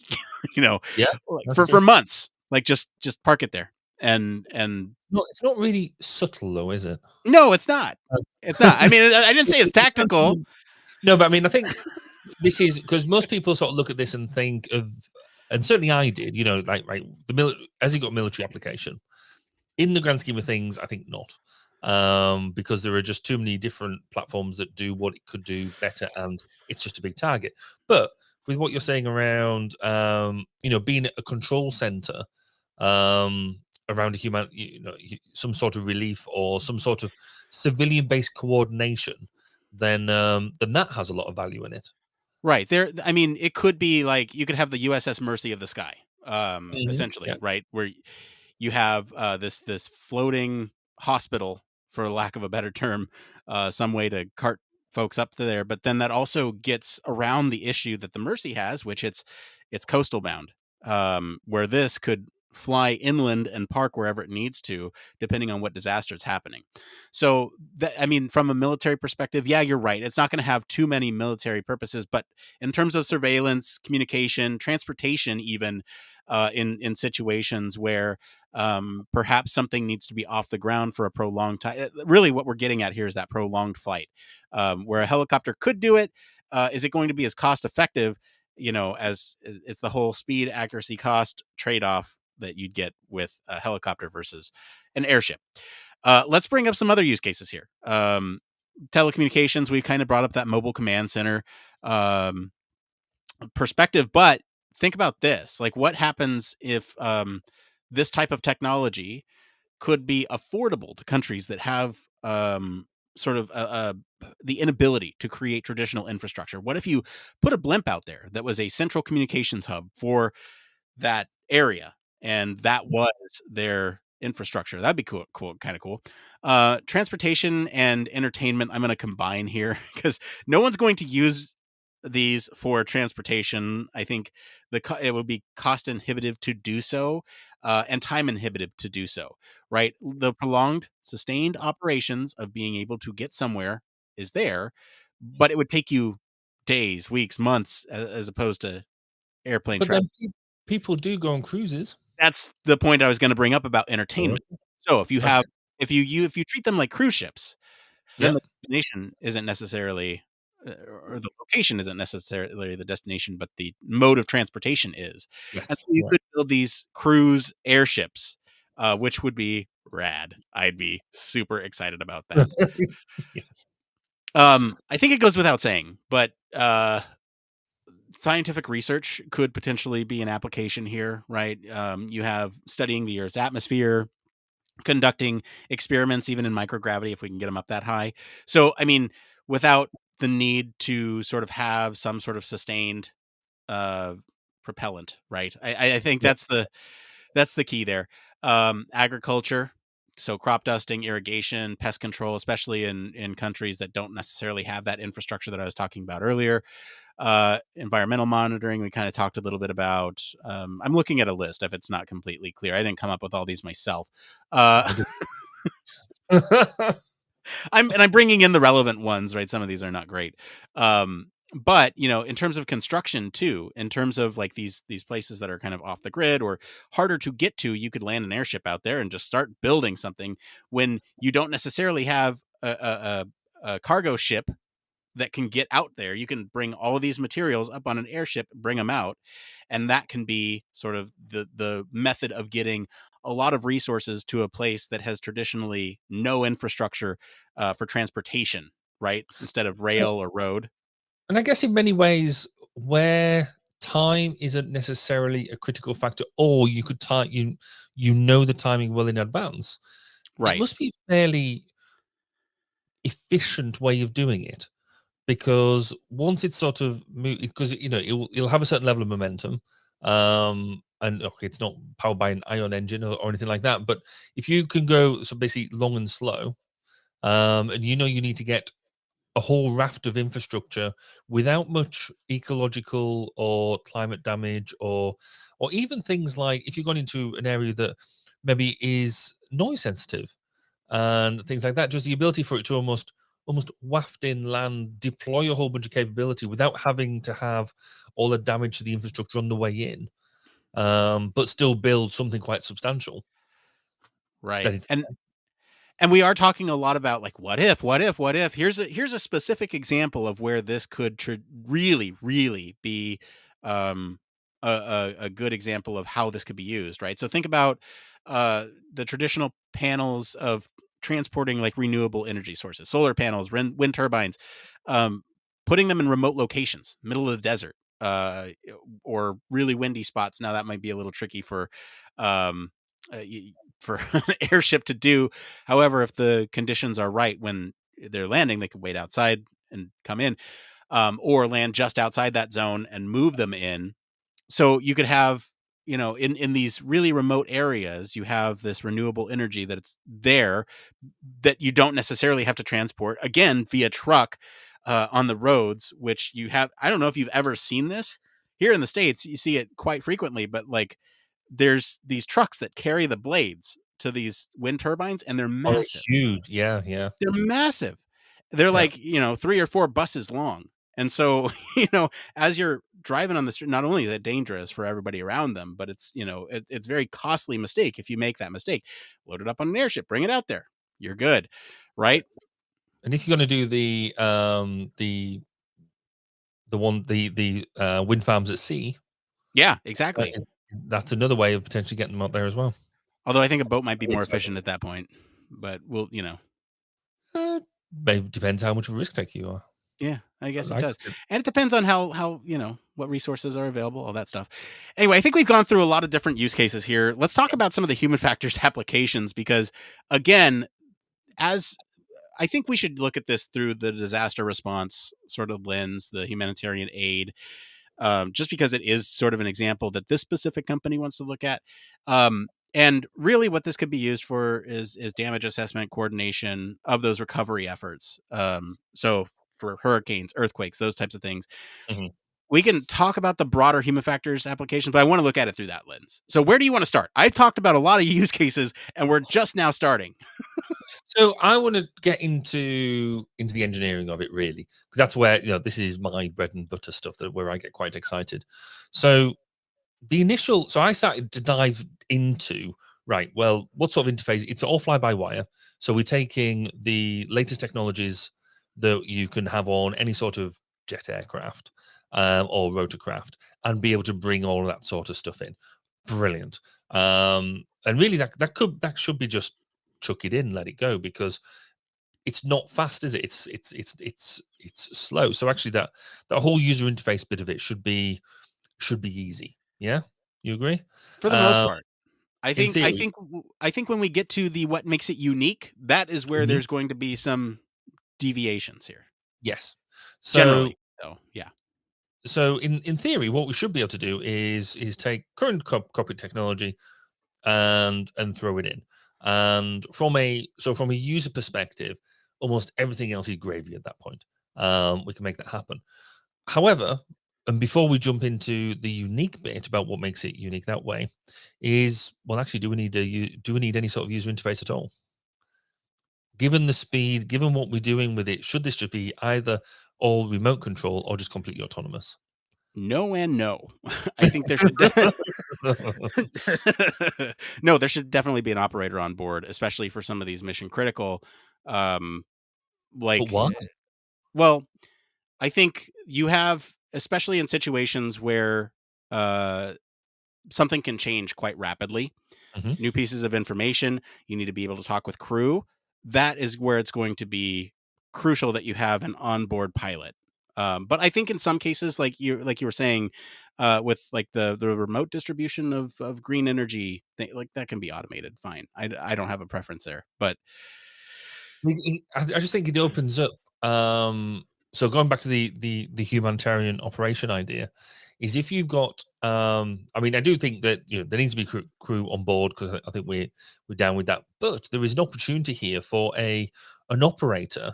you know, Yeah, like that's for true. months, like just park it there. And No, it's not really subtle though, is it? no, it's not. Um, It's not. I mean, I didn't say it's it sounds tactical. no, but I mean, I think this is because most people sort of look at this and think of, and certainly I did, like right, has it got military application? In the grand scheme of things, I think not, because there are just too many different platforms that do what it could do better, and it's just a big target. But with what you're saying around, being a control center, around a some sort of relief or some sort of civilian-based coordination, then that has a lot of value in it. Right. I mean, it could be like you could have the USS Mercy of the sky, Yeah. essentially, right? Where you have this floating hospital, for lack of a better term, some way to cart folks up to there. But then that also gets around the issue that the Mercy has, which it's coastal bound, where this could fly inland and park wherever it needs to, depending on what disaster is happening. So, I mean, from a military perspective, yeah, you're right. It's not going to have too many military purposes, but in terms of surveillance, communication, transportation, even in situations where perhaps something needs to be off the ground for a prolonged time. Really, what we're getting at here is that prolonged flight, where a helicopter could do it. Is it going to be as cost effective? As it's the whole speed, accuracy, cost trade off that you'd get with a helicopter versus an airship. Let's bring up some other use cases here. Telecommunications, we kind of brought up that mobile command center um, perspective, but think about this. Like, what happens if this type of technology could be affordable to countries that have sort of the inability to create traditional infrastructure? What if you put a blimp out there that was a central communications hub for that area, and that was their infrastructure? That'd be cool, kind of cool. Transportation and entertainment, I'm going to combine here because no one's going to use these for transportation. I think it would be cost inhibitive to do so, and time inhibitive to do so. Right, the prolonged, sustained operations of being able to get somewhere is there, but it would take you days, weeks, months, as opposed to airplane But travel. then people do go on cruises. That's the point I was going to bring up about entertainment. Okay. So if you have, Okay. if you treat them like cruise ships, then Yep. the destination isn't necessarily, or the location isn't necessarily the destination, but the mode of transportation is. Yes. And so you Right. could build these cruise airships, which would be rad. I'd be super excited about that. Yes. I think it goes without saying, but scientific research could potentially be an application here, right? You have studying the Earth's atmosphere, conducting experiments even in microgravity if we can get them up that high. So, I mean, without the need to sort of have some sort of sustained uh, propellant, right? I think Yep. that's the key there. Agriculture, so crop dusting, irrigation, pest control, especially in countries that don't necessarily have that infrastructure that I was talking about earlier. Environmental monitoring, we kind of talked a little bit about. I'm looking at a list if it's not completely clear. I didn't come up with all these myself. I just I'm bringing in the relevant ones, right? Some of these are not great. But in terms of construction too, in terms of like these places that are kind of off the grid or harder to get to, you could land an airship out there and just start building something when you don't necessarily have a cargo ship that can get out there. You can bring all of these materials up on an airship, bring them out, and that can be sort of the method of getting a lot of resources to a place that has traditionally no infrastructure for transportation, right? Instead of rail or road. and I guess in many ways where time isn't necessarily a critical factor, or you could time you know the timing well in advance, it Right. must be a fairly efficient way of doing it. Because once it's sort of because it'll have a certain level of momentum, and okay, it's not powered by an ion engine or anything like that. But if you can go so basically long and slow, and you need to get a whole raft of infrastructure without much ecological or climate damage, or even things like if you've gone into an area that maybe is noise sensitive and things like that, just the ability for it to almost waft in land, deploy a whole bunch of capability without having to have all the damage to the infrastructure on the way in, but still build something quite substantial. That Right. it's And we are talking a lot about like what if. Here's a specific example of where this could really be um, a good example of how this could be used, right? So think about the traditional panels of transporting like renewable energy sources, solar panels, wind turbines, um, putting them in remote locations, middle of the desert, or really windy spots. Now that might be a little tricky for um, for an airship to do. However, if the conditions are right when they're landing, they could wait outside and come in, or land just outside that zone and move them in. So you could have, in these really remote areas, you have this renewable energy that it's there that you don't necessarily have to transport again via truck on the roads, which you have. I don't know if you've ever seen this here in the States. You see it quite frequently, but like there's these trucks that carry the blades to these wind turbines and they're oh massive. huge, yeah, yeah, They're massive. They're yeah. like, 3 or 4 buses long. And so, as you're driving on the street, not only is it dangerous for everybody around them, but it's, it's very costly mistake if you make that mistake. Load it up on an airship, bring it out there. You're good. Right? And if you're going to do the wind farms at sea, Yeah, uh, exactly. that's another way of potentially getting them out there as well. Although I think a boat might be more It's like, efficient at that point, but maybe depends how much of a risk taker you are. yeah, I guess it I does. could And it depends on how, what resources are available, all that stuff. Anyway, I think we've gone through a lot of different use cases here. Let's talk about some of the human factors applications because again, as I think we should look at this through the disaster response sort of lens, the humanitarian aid, just because it is sort of an example that this specific company wants to look at. And really, what this could be used for is damage assessment, coordination of those recovery efforts. So for hurricanes, earthquakes, those types of things. Mhm. we can talk about the broader human factors application, but I want to look at it through that lens. So where do you want to start? I've talked about a lot of use cases, and we're just now starting. So I want to get into the engineering of it, really, because that's where this is my bread and butter stuff, where I get quite excited. So so I started to dive into, right, well, what sort of interface? It's all fly by wire. So we're taking the latest technologies that you can have on any sort of jet aircraft or rotorcraft, and be able to bring all of that sort of stuff in. Brilliant. And really, that should be just chuck it in, let it go, because it's not fast, is it? It's slow. So actually, that whole user interface bit of it should be easy. Yeah, you agree? For the most part. I In think theory. when we get to the what makes it unique, that is where Mhm. there's going to be some deviations here. Yes. So Generally, though, yeah. so in theory, what we should be able to do is take current cockpit technology and throw it in. And from a user perspective, almost everything else is gravy at that point. We can make that happen. However, and before we jump into the unique bit about what makes it unique that way, is, well, actually, do we need any sort of user interface at all? Given the speed, given what we're doing with it, should this just be either all remote control or just completely autonomous? No and no. I think there should no, there should definitely be an operator on board, especially for some of these mission critical, um, But like, why? well, I think you have, especially in situations where uh, something can change quite rapidly, Mhm. new pieces of information, you need to be able to talk with crew. That is where it's going to be crucial that you have an onboard pilot. But I think in some cases, like you were saying, with like the remote distribution of green energy, like that can be automated. Fine, I don't have a preference there, but I just think it opens up. So going back to the humanitarian operation idea, is if you've got, I mean, I do think that there needs to be crew on board, because I think we're down with that. But there is an opportunity here for an operator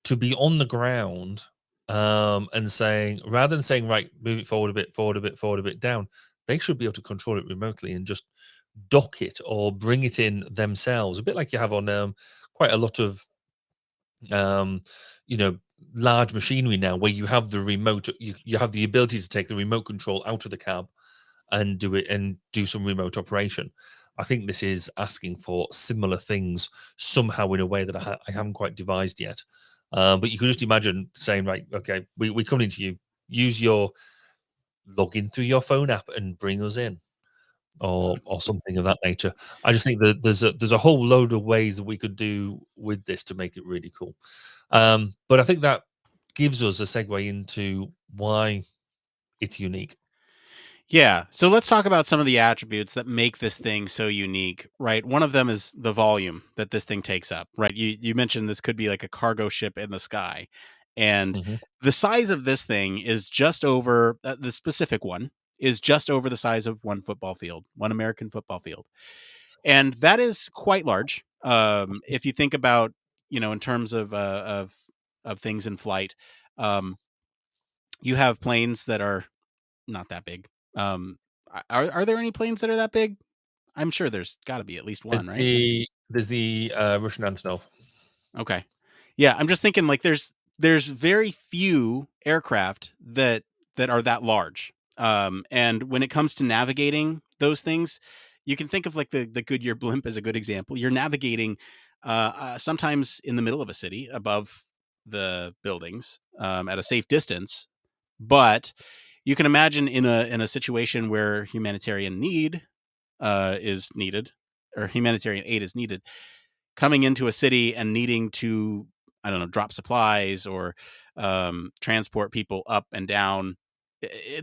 to be on the ground, and saying, rather than saying, right, move it forward a bit, forward a bit, forward a bit, down, they should be able to control it remotely and just dock it or bring it in themselves, a bit like you have on quite a lot of um, you know, large machinery now, where you have the remote, you have the ability to take the remote control out of the cab and do some remote operation. I think this is asking for similar things somehow, in a way that I haven't quite devised yet. But you could just imagine saying, right, okay, we come into you, use your login through your phone app and bring us in, or something of that nature. I just think that there's a whole load of ways that we could do with this to make it really cool. But I think that gives us a segue into why it's unique. yeah. So let's talk about some of the attributes that make this thing so unique, right? One of them is the volume that this thing takes up, right? You mentioned this could be like a cargo ship in the sky. And Mhm. the size of this thing is just over, the specific one is just over the size of one football field, one American football field. And that is quite large. If you think about, in terms of things in flight, um, you have planes that are not that big. Um, are there any planes that are that big? I'm sure there's got to be at least one, There's right? the Russian Antonov. Okay. Yeah, I'm just thinking like there's very few aircraft that are that large. And when it comes to navigating those things, you can think of like the Goodyear blimp as a good example. You're navigating sometimes in the middle of a city above the buildings, at a safe distance, but you can imagine in a situation where humanitarian need is needed, or humanitarian aid is needed, coming into a city and needing to, I don't know, drop supplies or transport people up and down.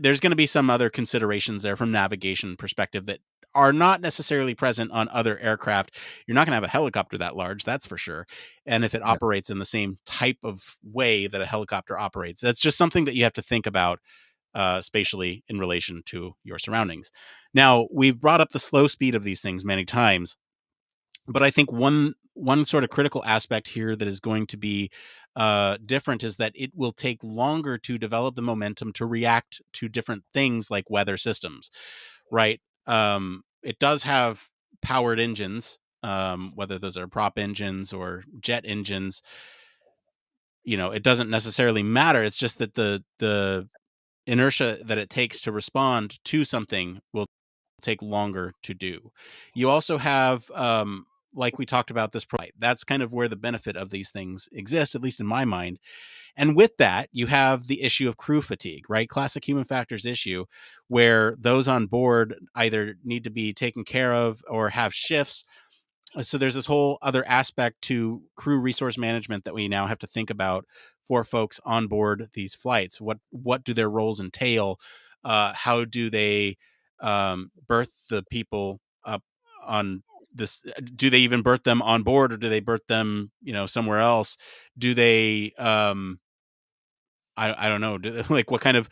There's going to be some other considerations there from navigation perspective that are not necessarily present on other aircraft. You're not going to have a helicopter that large, that's for sure. And if it Yeah. operates in the same type of way that a helicopter operates, that's just something that you have to think about spatially in relation to your surroundings. Now, we've brought up the slow speed of these things many times. But I think one sort of critical aspect here that is going to be different is that it will take longer to develop the momentum to react to different things like weather systems, right? It does have powered engines, whether those are prop engines or jet engines. It doesn't necessarily matter. It's just that the inertia that it takes to respond to something will take longer to do. You also have, like we talked about, this light. That's kind of where the benefit of these things exist, at least in my mind. And with that, you have the issue of crew fatigue, right? Classic human factors issue, where those on board either need to be taken care of or have shifts. So there's this whole other aspect to crew resource management that we now have to think about for folks on board these flights. What do their roles entail? How do they birth the people up on this? Do they even birth them on board, or do they birth them somewhere else? Do they I don't know. Like, what kind of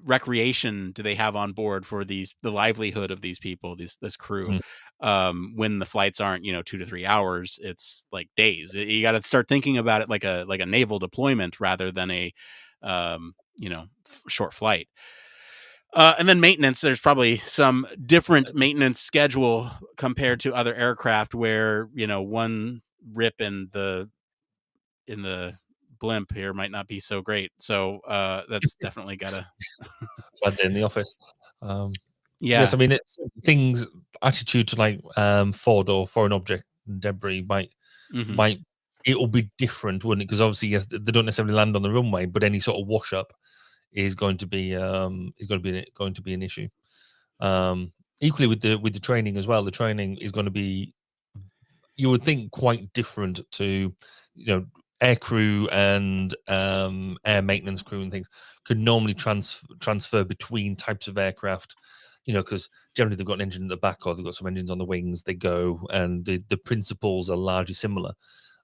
recreation do they have on board for the livelihood of these people, this crew? Mm. When the flights aren't 2 to 3 hours, it's like days. You got to start thinking about it like a naval deployment rather than a short flight. And then maintenance. There's probably some different maintenance schedule compared to other aircraft, where one rip in the blimp here might not be so great. So that's definitely gotta Bad day in the office. Yes, yeah. I mean it's things attitude to like forward or foreign object debris Hmm. might it will be different, wouldn't it? Because obviously, yes, they don't necessarily land on the runway, but any sort of wash up is going to be an issue. Equally with the training as well. The training is going to be, you would think, quite different to air crew and air maintenance crew and things could normally transfer between types of aircraft, because generally they've got an engine in the back or they've got some engines on the wings. They go, and the principles are largely similar.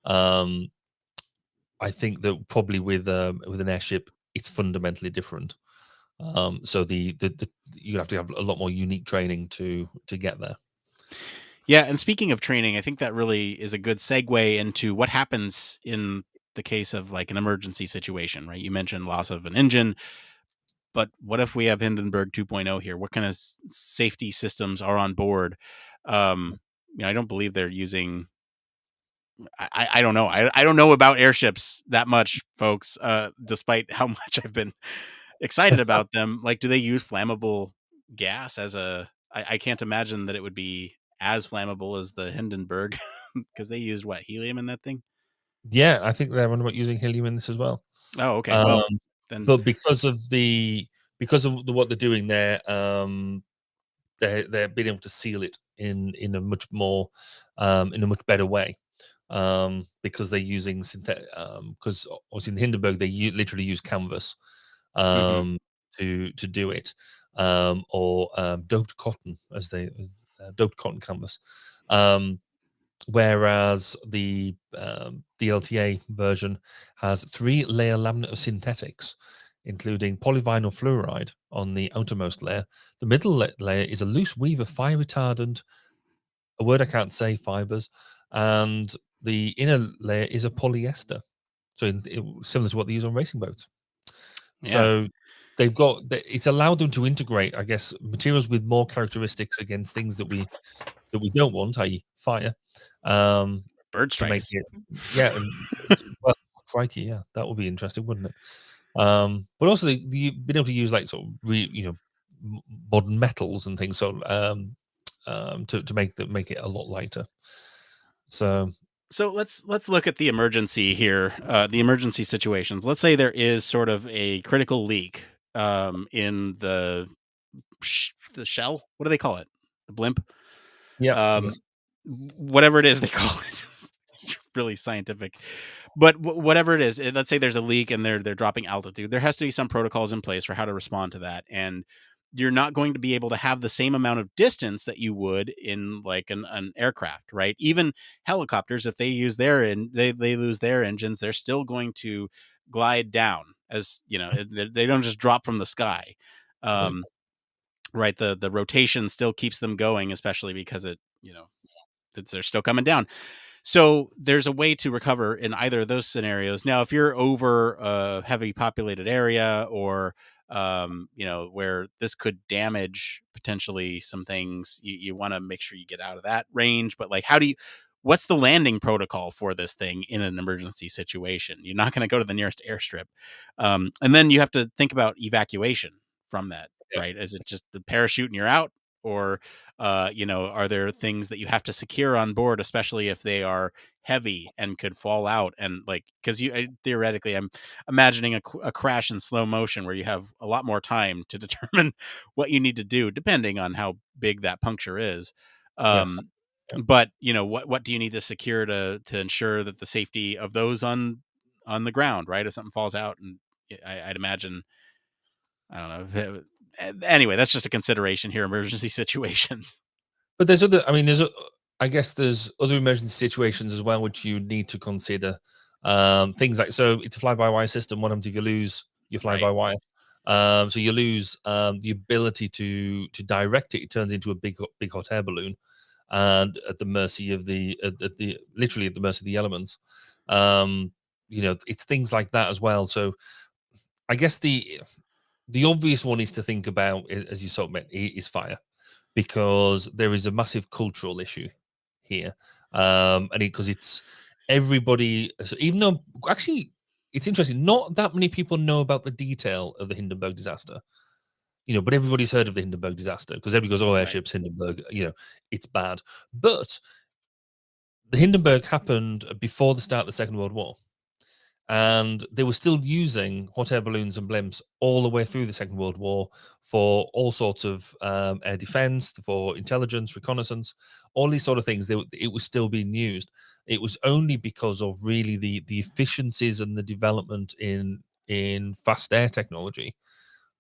I think that probably with an airship, it's fundamentally different. So you have to have a lot more unique training to get there. Yeah, and speaking of training, I think that really is a good segue into what happens in the case of like an emergency situation, right? You mentioned loss of an engine, but what if we have Hindenburg 2.0 here? What kind of safety systems are on board? I don't believe they're using. I don't know. I don't know about airships that much, folks. Despite how much I've been excited about them, like, do they use flammable gas as a? I can't imagine that it would be as flammable as the Hindenburg, because they used what, helium in that thing. Yeah, I think they're on about using helium in this as well. Oh, okay. Well, Um, then. but what they're doing there, they're being able to seal it in a much more in a much better way, because they're using synthetic. Because obviously in the Hindenburg they literally use canvas Hmm. um, to do it, or doped cotton doped cotton canvas. Whereas the LTA version has 3-layer laminate of synthetics, including polyvinyl fluoride on the outermost layer. The middle layer is a loose weave of fire retardant, a word I can't say, fibers, and the inner layer is a polyester. So similar to what they use on racing boats. Yeah. So it's allowed them to integrate, I guess, materials with more characteristics against things that we don't want, i.e., fire, um, Bird to make strikes. it, yeah. Well, crikey, yeah, that would be interesting, wouldn't it? But also, you've been able to use like sort of modern metals and things, so to make it a lot lighter. So let's look at the emergency here, the emergency situations. Let's say there is sort of a critical leak in the shell. What do they call it? The blimp. Yeah, Um, yes, Whatever it is they call it. Really scientific. But whatever it is, let's say there's a leak and they're dropping altitude. There has to be some protocols in place for how to respond to that, and you're not going to be able to have the same amount of distance that you would in like an aircraft, right? Even helicopters, if they use they lose their engines, they're still going to glide down, as they don't just drop from the sky. right. Right, the rotation still keeps them going, especially because it they're still coming down. So there's a way to recover in either of those scenarios. Now, if you're over a heavy populated area, or where this could damage potentially some things, you want to make sure you get out of that range. But like, what's the landing protocol for this thing in an emergency situation? You're not going to go to the nearest airstrip. And then you have to think about evacuation from that, Yeah. right? Is it just the parachute and you're out? Or, are there things that you have to secure on board, especially if they are heavy and could fall out? And like, because theoretically, I'm imagining a crash in slow motion where you have a lot more time to determine what you need to do, depending on how big that puncture is. Yes. Yeah. But what do you need to secure to ensure that the safety of those on the ground, right? If something falls out, and I'd imagine, I don't know. Anyway, that's just a consideration here. Emergency situations. But I guess there's other emergency situations as well, which you need to consider. Things like, so it's a fly-by-wire system. What happens if you lose your fly-by-wire? So you lose the ability to direct it. It turns into a big hot air balloon, and at the mercy of literally at the mercy of the elements. It's things like that as well. So I guess the obvious one is to think about, as you sort of meant, is fire, because there is a massive cultural issue here, and because it's everybody. So even though actually it's interesting, not that many people know about the detail of the Hindenburg disaster. But everybody's heard of the Hindenburg disaster because everybody goes, "Oh, airships, Hindenburg." It's bad. But the Hindenburg happened before the start of the Second World War, and they were still using hot air balloons and blimps all the way through the Second World War for all sorts of air defense, for intelligence, reconnaissance, all these sort of things. It was still being used. It was only because of really the efficiencies and the development in fast air technology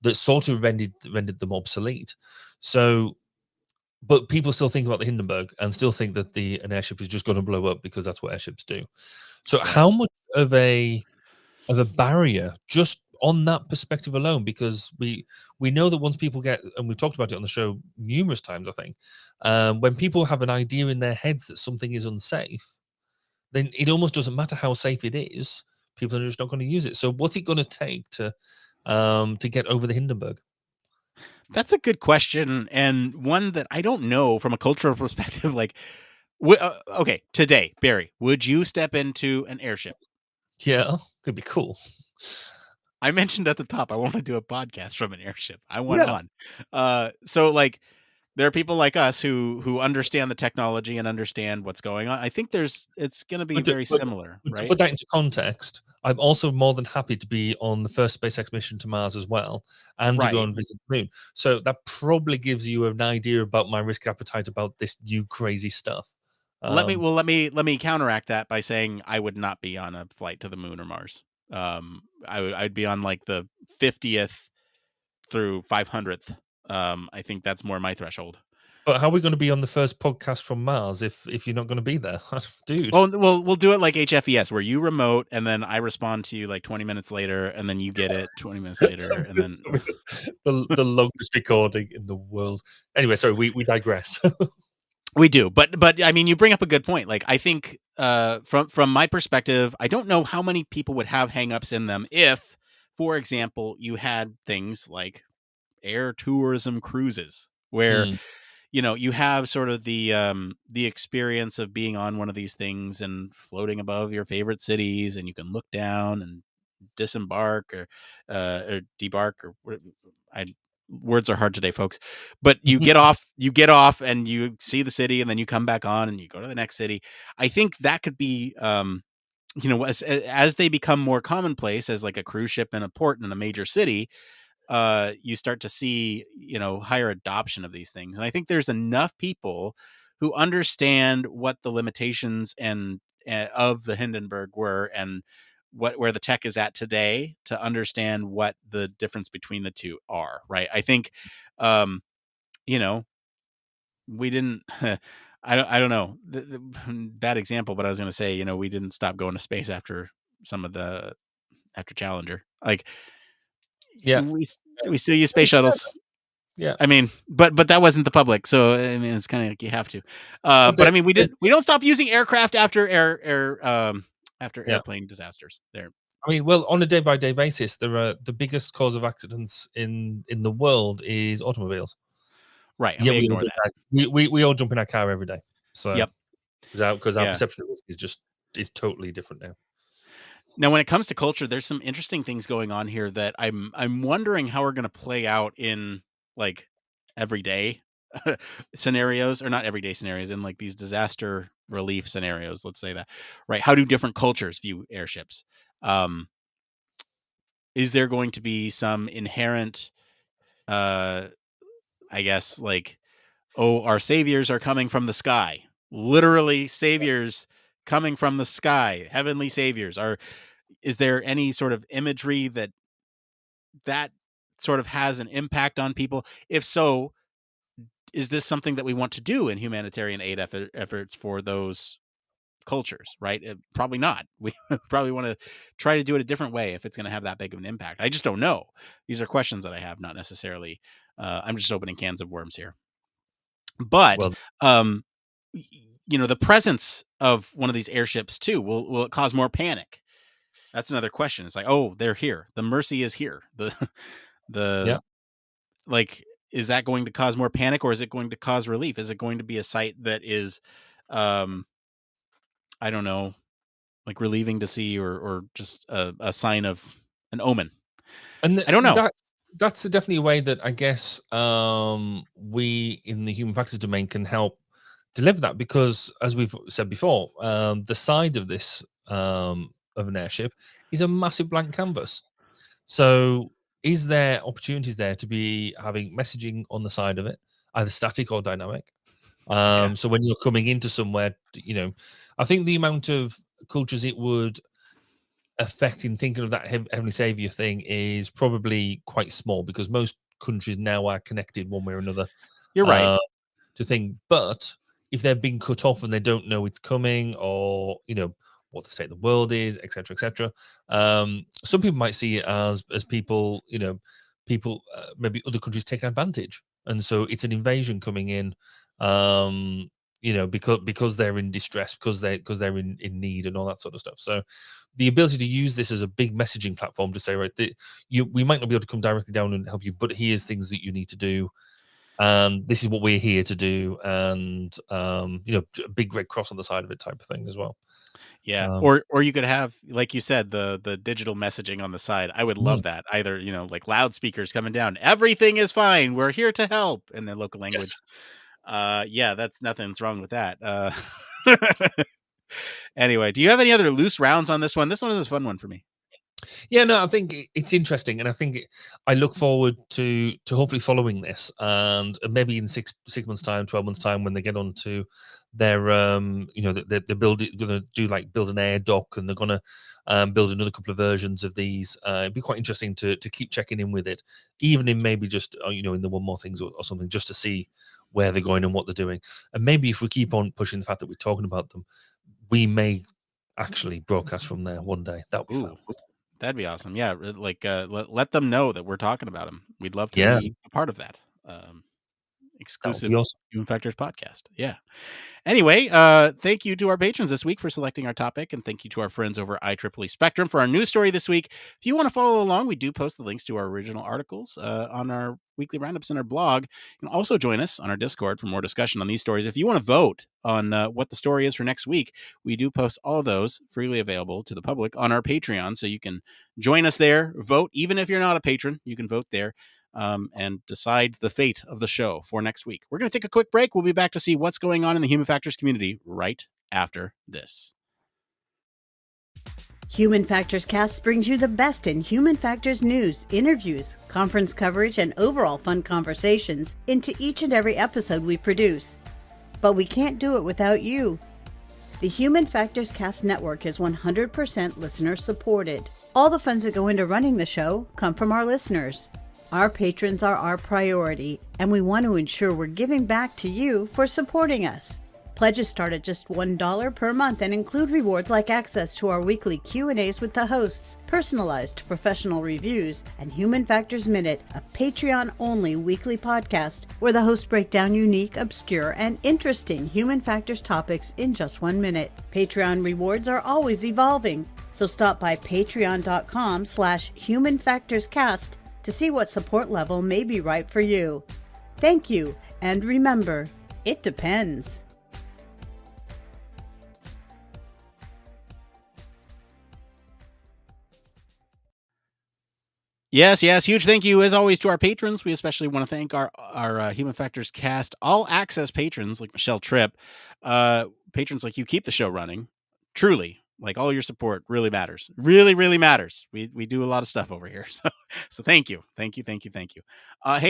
that sort of rendered them obsolete. So, but people still think about the Hindenburg and still think that an airship is just going to blow up because that's what airships do. So, Right. how much of a barrier just on that perspective alone? Because we know that once people get, and we've talked about it on the show numerous times, I think, when people have an idea in their heads that something is unsafe, then it almost doesn't matter how safe it is. People are just not going to use it. So, what's it going to take to get over the Hindenburg? That's a good question, and one that I don't know from a cultural perspective. Like, okay, today, Barry, would you step into an airship? Yeah, could be cool. I mentioned at the top I want to do a podcast from an airship. I want on. So like, there are people like us who understand the technology and understand what's going on. I think it's going to be very similar, To right? put that into context, I'm also more than happy to be on the first SpaceX mission to Mars as well, and to go and visit the moon. So that probably gives you an idea about my risk appetite about this new crazy stuff. Let me counteract that by saying I would not be on a flight to the moon or Mars. I'd be on like the 50th through 500th. I think that's more my threshold. But how are we going to be on the first podcast from Mars if you're not going to be there, dude? Oh, well, we'll do it like HFES, where you remote and then I respond to you like 20 minutes later, and then you get it 20 minutes later, and then the longest recording in the world. Anyway, sorry, we digress. We do, but I mean, you bring up a good point. Like, I think from my perspective, I don't know how many people would have hangups in them if, for example, you had things like air tourism cruises, where you have sort of the experience of being on one of these things and floating above your favorite cities, and you can look down and disembark or debark, or words are hard today, folks. But you get off and you see the city, and then you come back on and you go to the next city. I think that could be as they become more commonplace, as like a cruise ship in a port in a major city, you start to see, higher adoption of these things. And I think there's enough people who understand what the limitations and of the Hindenburg were, and where the tech is at today, to understand what the difference between the two are. Right. I think, we didn't, I don't know, bad example, but I was going to say, we didn't stop going to space after after Challenger. Like, yeah, we still use space shuttles. Yeah. I mean, but that wasn't the public, so I mean, it's kind of like you have to. But I mean, we don't stop using aircraft after Yeah. airplane disasters. There. I mean, well, on a day-by-day basis, there are the biggest cause of accidents in the world is automobiles. Right, and Yeah, we ignore that. we all jump in our car every day. So Yep. because our Yeah. perception of risk is totally different now. Now, when it comes to culture, there's some interesting things going on here that I'm wondering how we're going to play out in like everyday scenarios, or not everyday scenarios, in like these disaster relief scenarios. Let's say that, right? How do different cultures view airships? Is there going to be some inherent, I guess, like, oh, our saviors are coming from the sky, literally saviors coming from the sky, heavenly saviors? Is there any sort of imagery that sort of has an impact on people? If so, is this something that we want to do in humanitarian aid efforts for those cultures, right? Probably not. We probably want to try to do it a different way if it's going to have that big of an impact. I just don't know. These are questions that I have, not necessarily. I'm just opening cans of worms here. But, Well, the presence of one of these airships too, will it cause more panic? That's another question. It's like, oh, they're here. The Mercy is here. Yeah. Like, is that going to cause more panic, or is it going to cause relief? Is it going to be a site that is, I don't know, like relieving to see, or just a sign of an omen? And I don't know. That's definitely a way that I guess we in the human factors domain can help deliver that, because as we've said before, the side of this of an airship is a massive blank canvas. So is there opportunities there to be having messaging on the side of it, either static or dynamic? Yeah. So when you're coming into somewhere, I think the amount of cultures it would affect in thinking of that heavenly savior thing is probably quite small, because most countries now are connected one way or another You're right. to think. But if they're being cut off and they don't know it's coming, or what the state of the world is, etc., etc., some people might see it as people, maybe other countries taking advantage, and so it's an invasion coming in. Because they're in distress, because they're in need and all that sort of stuff. So the ability to use this as a big messaging platform to say, right, we might not be able to come directly down and help you, but here's things that you need to do, and this is what we're here to do, and a big red cross on the side of it type of thing as well. Yeah. Or you could have, like you said, the digital messaging on the side. I would love that. Either, like loudspeakers coming down, everything is fine, we're here to help, in their local language. Yes. Yeah, nothing's wrong with that. Anyway, do you have any other loose rounds on this one? This one is a fun one for me. Yeah, no, I think it's interesting, and I think I look forward to hopefully following this, and maybe in 6 months' time, 12 months' time, when they get onto their, they're going to do like build an air dock, and they're going to build another couple of versions of these. It'd be quite interesting to keep checking in with it, even in maybe just in the one more things or something, just to see where they're going and what they're doing, and maybe if we keep on pushing the fact that we're talking about them, we may actually broadcast from there one day. That would be fun. That'd be awesome. Yeah, like let them know that we're talking about them. We'd love to be a part of that. Exclusive awesome. Human Factors podcast. Yeah. Anyway, thank you to our patrons this week for selecting our topic, and thank you to our friends over IEEE Spectrum for our news story this week. If you want to follow along, we do post the links to our original articles on our weekly roundups in our blog. You can also join us on our Discord for more discussion on these stories. If you want to vote on what the story is for next week, we do post all those freely available to the public on our Patreon, so you can join us there, vote. Even if you're not a patron, you can vote there. And decide the fate of the show for next week. We're going to take a quick break. We'll be back to see what's going on in the Human Factors community right after this. Human Factors Cast brings you the best in human factors news, interviews, conference coverage, and overall fun conversations into each and every episode we produce. But we can't do it without you. The Human Factors Cast network is 100% listener supported. All the funds that go into running the show come from our listeners. Our patrons are our priority, and we want to ensure we're giving back to you for supporting us. Pledges start at just $1 per month and include rewards like access to our weekly Q&As with the hosts, personalized professional reviews, and Human Factors Minute, a Patreon-only weekly podcast where the hosts break down unique, obscure, and interesting human factors topics in just 1 minute. Patreon rewards are always evolving, so stop by patreon.com/humanfactorscast to see what support level may be right for you. Thank you, and remember, it depends. Yes, huge thank you as always to our patrons. We especially want to thank our Human Factors Cast all access patrons like Michelle Tripp. Patrons like you keep the show running. Truly, like all your support really matters. Really matters. We do a lot of stuff over here. So thank you. Hey,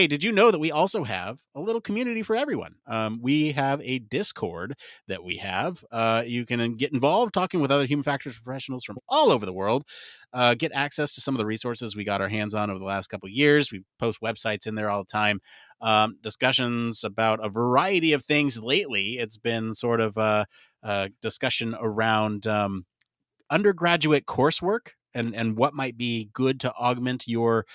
did you know that we also have a little community for everyone? We have a Discord that we have. You can get involved talking with other human factors professionals from all over the world. Get access to some of the resources we got our hands on over the last couple of years. We post websites in there all the time. Discussions about a variety of things lately. It's been sort of a discussion around undergraduate coursework and what might be good to augment your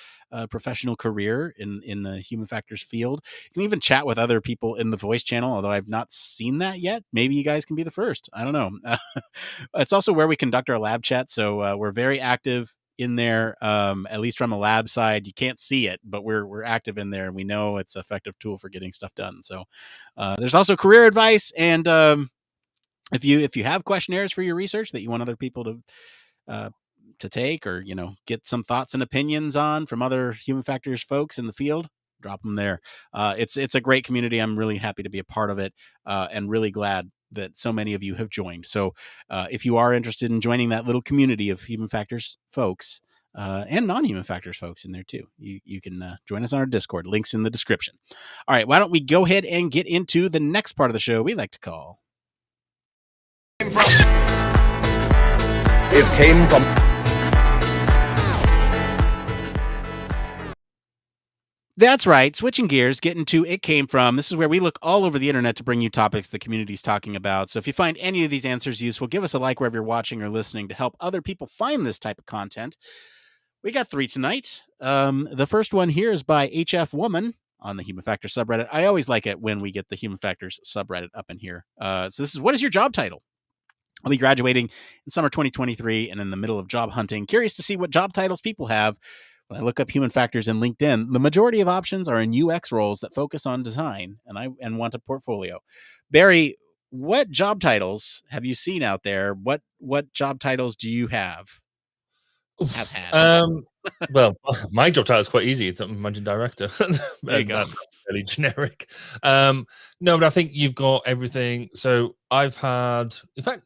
professional career in the human factors field. You can even chat with other people in the voice channel, although I've not seen that yet. Maybe you guys can be the first. I don't know. It's also where we conduct our lab chat, so we're very active in there, at least from the lab side. You can't see it, but we're active in there, and we know it's an effective tool for getting stuff done. So there's also career advice, and if you have questionnaires for your research that you want other people to take, or get some thoughts and opinions on from other human factors folks in the field, drop them there. It's a great community. I'm really happy to be a part of it, and really glad that so many of you have joined. So if you are interested in joining that little community of human factors folks, and non-human factors folks in there too, you can join us on our Discord. Links in the description. All right, why don't we go ahead and get into the next part of the show we like to call It came from. That's right. Switching gears, getting to It Came From. This is where we look all over the internet to bring you topics the community's talking about. So if you find any of these answers useful, give us a like wherever you're watching or listening to help other people find this type of content. We got 3 tonight. The first one here is by HF Woman on the Human Factors subreddit. I always like it when we get the Human Factors subreddit up in here. So this is, what is your job title? I'll be graduating in summer 2023 and in the middle of job hunting. Curious to see what job titles people have. When I look up human factors in LinkedIn, the majority of options are in UX roles that focus on design, and want a portfolio. Barry, what job titles have you seen out there? What job titles do you have had? Well, my job title is quite easy. It's managing director. There you go. That's fairly generic. No, but I think you've got everything. So I've had, in fact,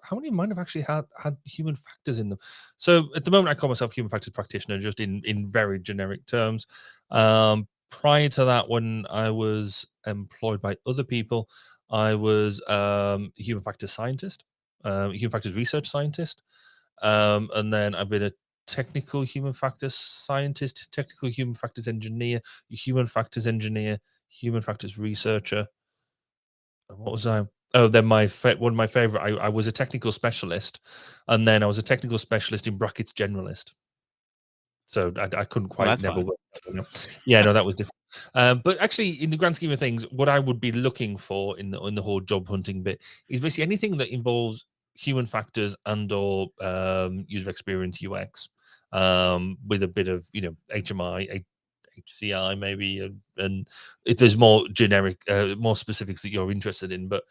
how many of mine have actually had human factors in them? So at the moment, I call myself human factors practitioner, just in very generic terms. Prior to that, when I was employed by other people, I was a human factors scientist, human factors research scientist, and then I've been a technical human factors scientist, technical human factors engineer, human factors researcher. What was I? Oh, then one of my favorite. I was a technical specialist, and then I was a technical specialist in brackets generalist. So I couldn't quite never work. Yeah, no, that was different. But actually, in the grand scheme of things, what I would be looking for in the whole job hunting bit is basically anything that involves human factors and/or user experience UX, with a bit of HMI, HCI maybe, and if there's more generic, more specifics that you're interested in. But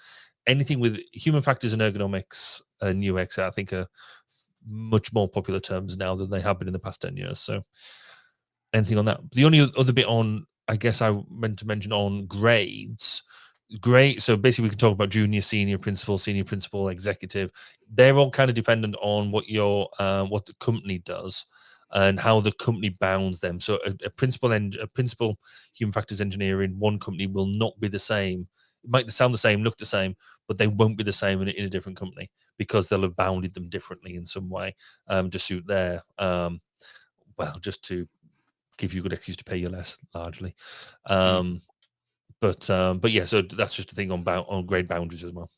anything with human factors and ergonomics and UX, I think, are much more popular terms now than they have been in the past 10 years. So anything on that. The only other bit on, I guess I meant to mention on grades. Great. So basically, we can talk about junior, senior principal, executive. They're all kind of dependent on what what the company does and how the company bounds them. So a principal human factors engineer in one company will not be the same. It might sound the same, look the same, but they won't be the same in a different company because they'll have bounded them differently in some way, to suit their just to give you a good excuse to pay you less, largely. But yeah, so that's just a thing on grade boundaries as well.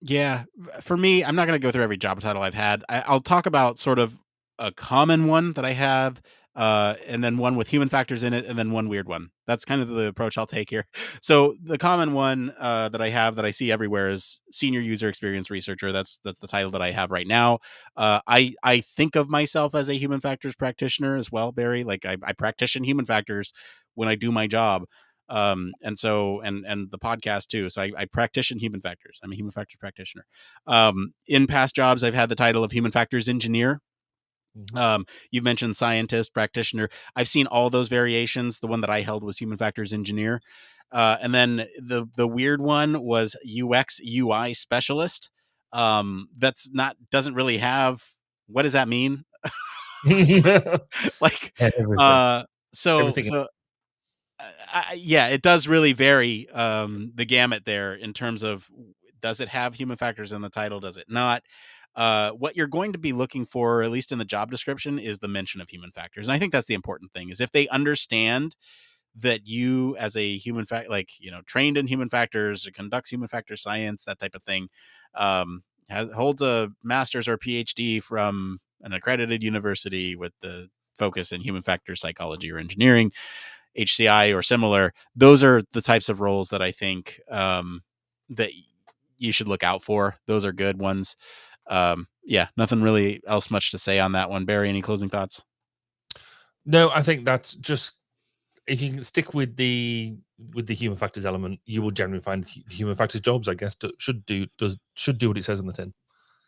Yeah, for me, I'm not going to go through every job title I've had. I'll talk about sort of a common one that I have, and then one with human factors in it, and then one weird one. That's kind of the approach I'll take here. So the common one that I have that I see everywhere is senior user experience researcher. That's the title that I have right now. I think of myself as a human factors practitioner as well, Barry. Like I practice human factors when I do my job. And so and the podcast too. So I practice human factors. I'm a human factors practitioner. In past jobs, I've had the title of human factors engineer. You've mentioned scientist, practitioner. I've seen all those variations. The one that I held was human factors engineer. And then the weird one was UX UI specialist. That's not doesn't really have, what does that mean? Like Everything. so Everything. so yeah, it does really vary the gamut there in terms of, does it have human factors in the title? Does it not? What you're going to be looking for, at least in the job description, is the mention of human factors. And I think that's the important thing, is if they understand that you as a trained in human factors, conducts human factor science, that type of thing, holds a master's or PhD from an accredited university with the focus in human factor psychology or engineering, HCI or similar. Those are the types of roles that I think that you should look out for. Those are good ones. Yeah, nothing really else much to say on that one. Barry, any closing thoughts? No, I think that's just, if you can stick with the human factors element, you will generally find the human factors jobs, I guess, should do what it says on the tin.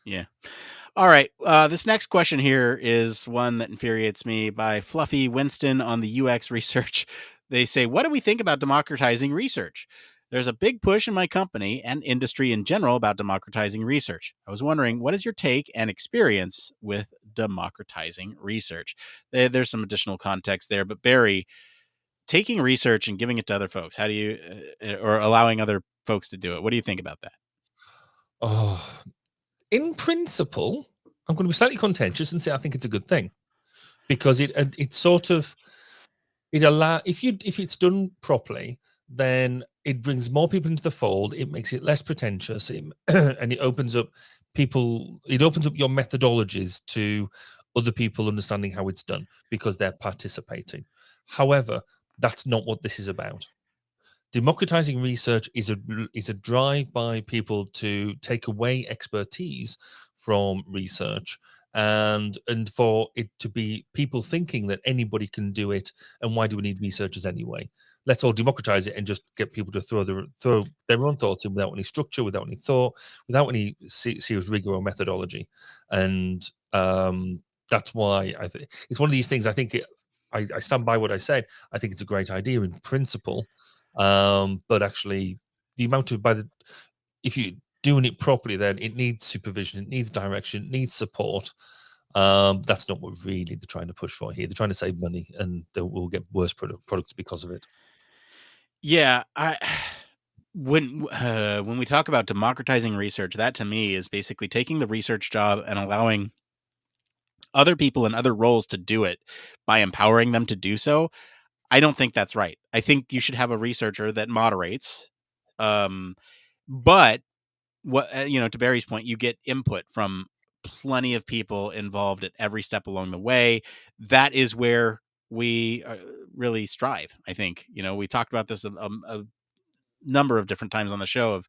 Yeah. All right. This next question here is one that infuriates me, by Fluffy Winston on the UX research. They say, what do we think about democratizing research? There's a big push in my company and industry in general about democratizing research. I was wondering, what is your take and experience with democratizing research? There's some additional context there, but Barry, taking research and giving it to other folks, how do you, or allowing other folks to do it? What do you think about that? Oh, in principle, I'm going to be slightly contentious and say I think it's a good thing, because it sort of, if it's done properly, then it brings more people into the fold. It makes it less pretentious, and it opens up your methodologies to other people understanding how it's done because they're participating. However, that's not what this is about. Democratizing research is a drive by people to take away expertise from research, and for it to be people thinking that anybody can do it, and why do we need researchers anyway? Let's all democratize it and just get people to throw their own thoughts in without any structure, without any thought, without any serious rigor or methodology. And that's why I think it's one of these things. I think I stand by what I said. I think it's a great idea in principle. But actually, the amount of if you're doing it properly, then it needs supervision, it needs direction, it needs support. That's not what really they're trying to push for here. They're trying to save money, and they will get worse products because of it. Yeah, when we talk about democratizing research, that to me is basically taking the research job and allowing other people in other roles to do it by empowering them to do so. I don't think that's right. I think you should have a researcher that moderates. But what, to Barry's point, you get input from plenty of people involved at every step along the way. That is where we really strive. I think, we talked about this a number of different times on the show, of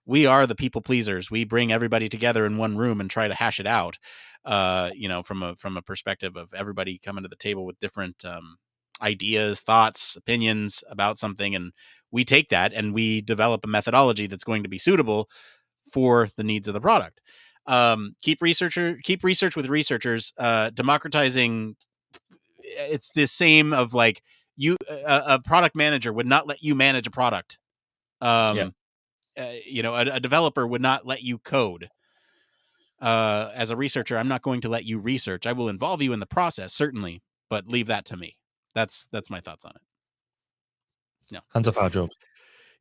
we are the people pleasers. We bring everybody together in one room and try to hash it out. From a perspective of everybody coming to the table with different ideas, thoughts, opinions about something, and we take that and we develop a methodology that's going to be suitable for the needs of the product. Keep research with researchers. Democratizing, it's the same of like a product manager would not let you manage a product. A developer would not let you code. As a researcher, I'm not going to let you research. I will involve you in the process, certainly, but leave that to me. That's my thoughts on it. No. Hands off our jobs.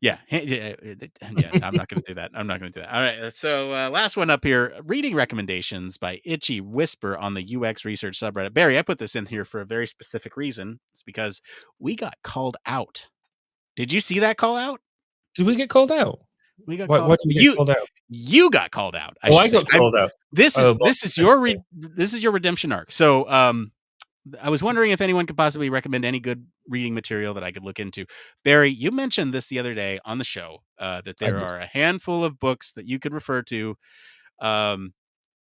Yeah. I'm not going to do that. All right. So last one up here, reading recommendations by Itchy Whisper on the UX research subreddit. Barry, I put this in here for a very specific reason. It's because we got called out Did you see that call out? Did we get called out? We got Why called. did we get called out? You got called out. I Oh, should I say. got called out. This Oh, is your redemption arc. So I was wondering if anyone could possibly recommend any good reading material that I could look into. Barry, you mentioned this the other day on the show that I there did. are a handful of books that you could refer to, and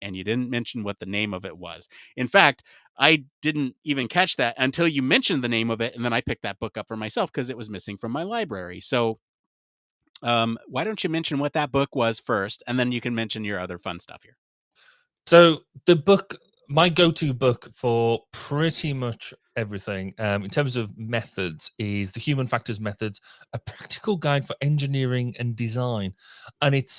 you didn't mention what the name of it was. In fact, I didn't even catch that until you mentioned the name of it, and then I picked that book up for myself because it was missing from my library. So why don't you mention what that book was first, and then you can mention your other fun stuff here. So the book, my go-to book for pretty much everything in terms of methods is the Human Factors Methods, a practical guide for engineering and design. And it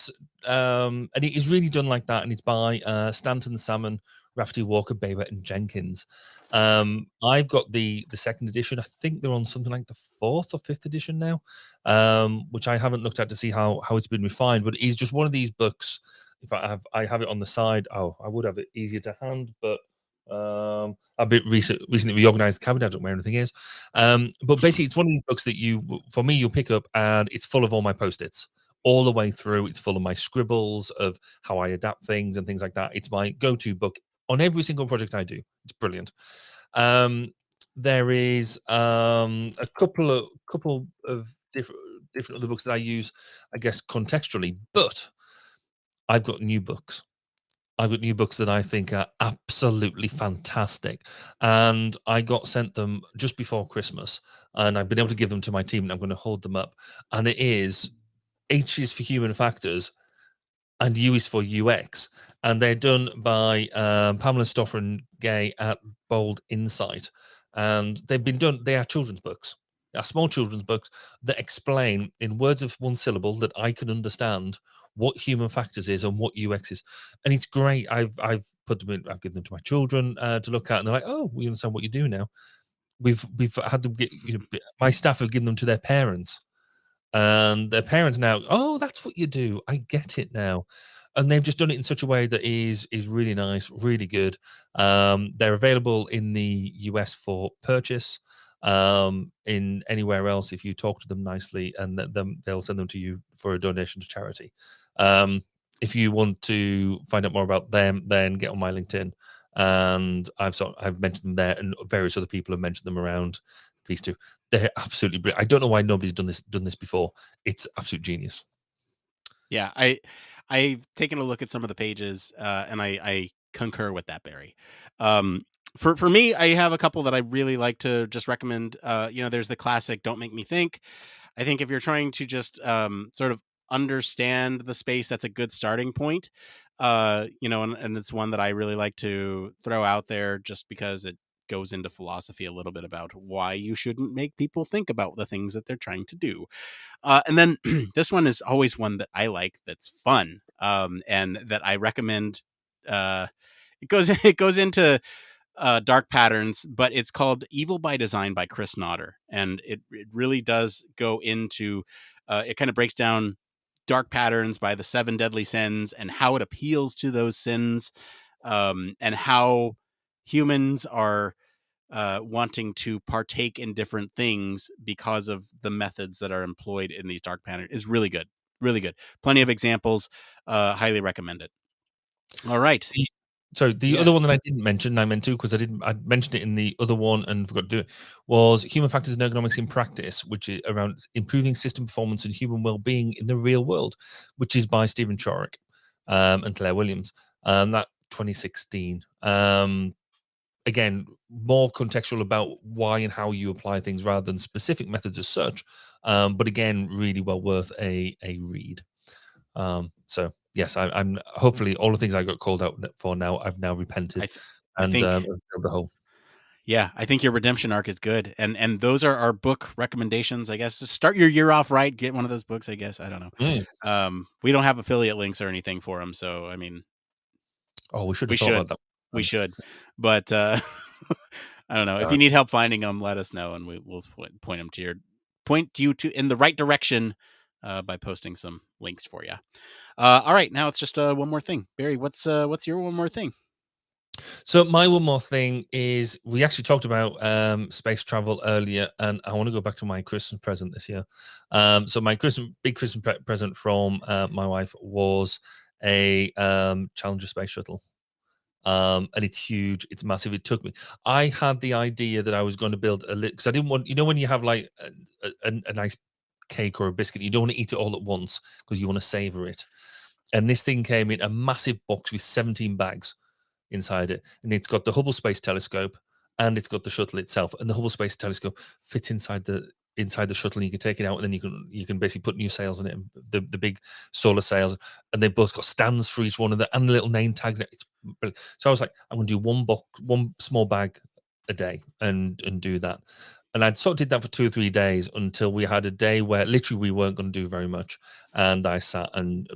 is really done like that. And it's by Stanton Salmon, Rafferty, Walker, Baber, and Jenkins. I've got the second edition. I think they're on something like the fourth or fifth edition now, which I haven't looked at to see how it's been refined. But it's just one of these books. If I have it on the side, I would have it easier to hand, but I've been recently reorganized the cabinet. I don't know where anything is. But basically, it's one of these books that you'll pick up, and it's full of all my post-its all the way through. It's full of my scribbles of how I adapt things and things like that. It's my go-to book on every single project I do. It's brilliant. There is a couple of different other books that I use, I guess, contextually, but I've got new books. I've got new books that I think are absolutely fantastic. And I got sent them just before Christmas. And I've been able to give them to my team, and I'm going to hold them up. And it is H is for Human Factors and U is for UX. And they're done by Pamela Stoffer and Gay at Bold Insight. And they are children's books. They are small children's books that explain in words of one syllable that I can understand what Human Factors is and what UX is. And it's great. I've put them in, I've given them to my children to look at, and they're like, oh, we understand what you do now. We've had them get, my staff have given them to their parents. And their parents now, oh, that's what you do. I get it now. And they've just done it in such a way that is really nice, really good. They're available in the US for purchase. In anywhere else, if you talk to them nicely, and they'll send them to you for a donation to charity. If you want to find out more about them, then get on my LinkedIn. And I've mentioned them there, and various other people have mentioned them around. Please do. They're absolutely brilliant. I don't know why nobody's done this before. It's absolute genius. Yeah, I've taken a look at some of the pages, and I concur with that, Barry. For me, I have a couple that I really like to just recommend. There's the classic "Don't Make Me Think." I think if you're trying to just sort of understand the space, that's a good starting point. And it's one that I really like to throw out there just because it goes into philosophy a little bit about why you shouldn't make people think about the things that they're trying to do. And then this one is always one that I like, that's fun, and that I recommend. It goes into dark patterns, but it's called Evil by Design by Chris Nodder, and it really does go into. It kind of breaks down dark patterns by the 7 deadly sins and how it appeals to those sins, and how humans are wanting to partake in different things because of the methods that are employed in these dark patterns. Is really good. Really good. Plenty of examples. Highly recommend it. All right. The other one that I didn't mention, I meant to, because I mentioned it in the other one and forgot to do it, was Human Factors and Ergonomics in Practice, which is around improving system performance and human well-being in the real world, which is by Stephen Chorrick and Claire Williams. That 2016. Again, more contextual about why and how you apply things rather than specific methods as such. But again, really well worth a read. So yes, I'm hopefully all the things I got called out for now, I've now repented I think filled the hole. Yeah, I think your redemption arc is good, and those are our book recommendations. I guess to start your year off right, get one of those books. I guess I don't know. We don't have affiliate links or anything for them, so I mean, we should have thought about that. We should, but I don't know. If you need help finding them, let us know, and we'll point you to in the right direction by posting some links for you. All right, now it's just one more thing, Barry. What's your one more thing? So my one more thing is we actually talked about space travel earlier, and I want to go back to my Christmas present this year. So my big Christmas present from my wife was a Challenger space shuttle. And it's huge, it's massive. It took me. I had the idea that I was going to build a little because I didn't want, when you have like a nice cake or a biscuit, you don't want to eat it all at once because you want to savor it. And this thing came in a massive box with 17 bags inside it, and it's got the Hubble Space Telescope and it's got the shuttle itself. And the Hubble Space Telescope fits inside the shuttle, and you can take it out, and then you can basically put new sails in it, the big solar sails, and they both got stands for each one of them and the little name tags. It's brilliant. So I was like, I'm going to do one small bag a day and do that. And I sort of did that for 2 or 3 days until we had a day where literally we weren't going to do very much, and I sat and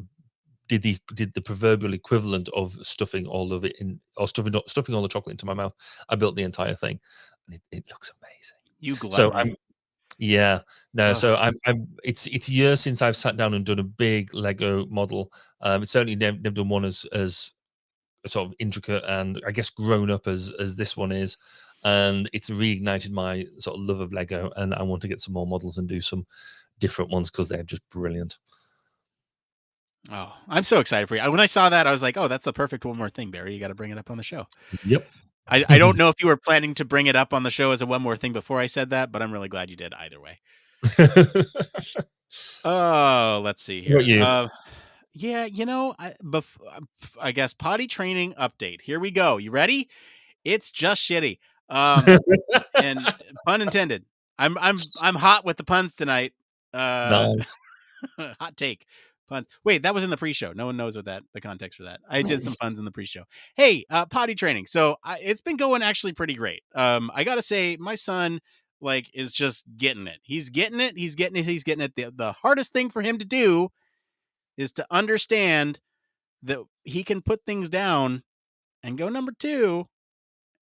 did the proverbial equivalent of stuffing all of it in, or stuffing all the chocolate into my mouth. I built the entire thing, and it looks amazing. You glutton. So it's years since I've sat down and done a big Lego model. It's certainly never done one as sort of intricate and I guess grown up as this one is, and it's reignited my sort of love of Lego, and I want to get some more models and do some different ones because they're just brilliant. Oh, I'm so excited for you. When I saw that, I was like, oh, that's the perfect one more thing, Barry. You got to bring it up on the show. Yep. I don't know if you were planning to bring it up on the show as a one more thing before I said that, but I'm really glad you did either way. Oh, let's see here. Yeah, I guess potty training update. Here we go. You ready? It's just shitty. And pun intended. I'm hot with the puns tonight. Nice. Hot take. Puns. Wait, that was in the pre-show. No one knows what the context for that. I did some puns in the pre-show. Hey, potty training. So it's been going actually pretty great. I gotta say, my son is just getting it. He's getting it. He's getting it. The hardest thing for him to do is to understand that he can put things down and go number 2,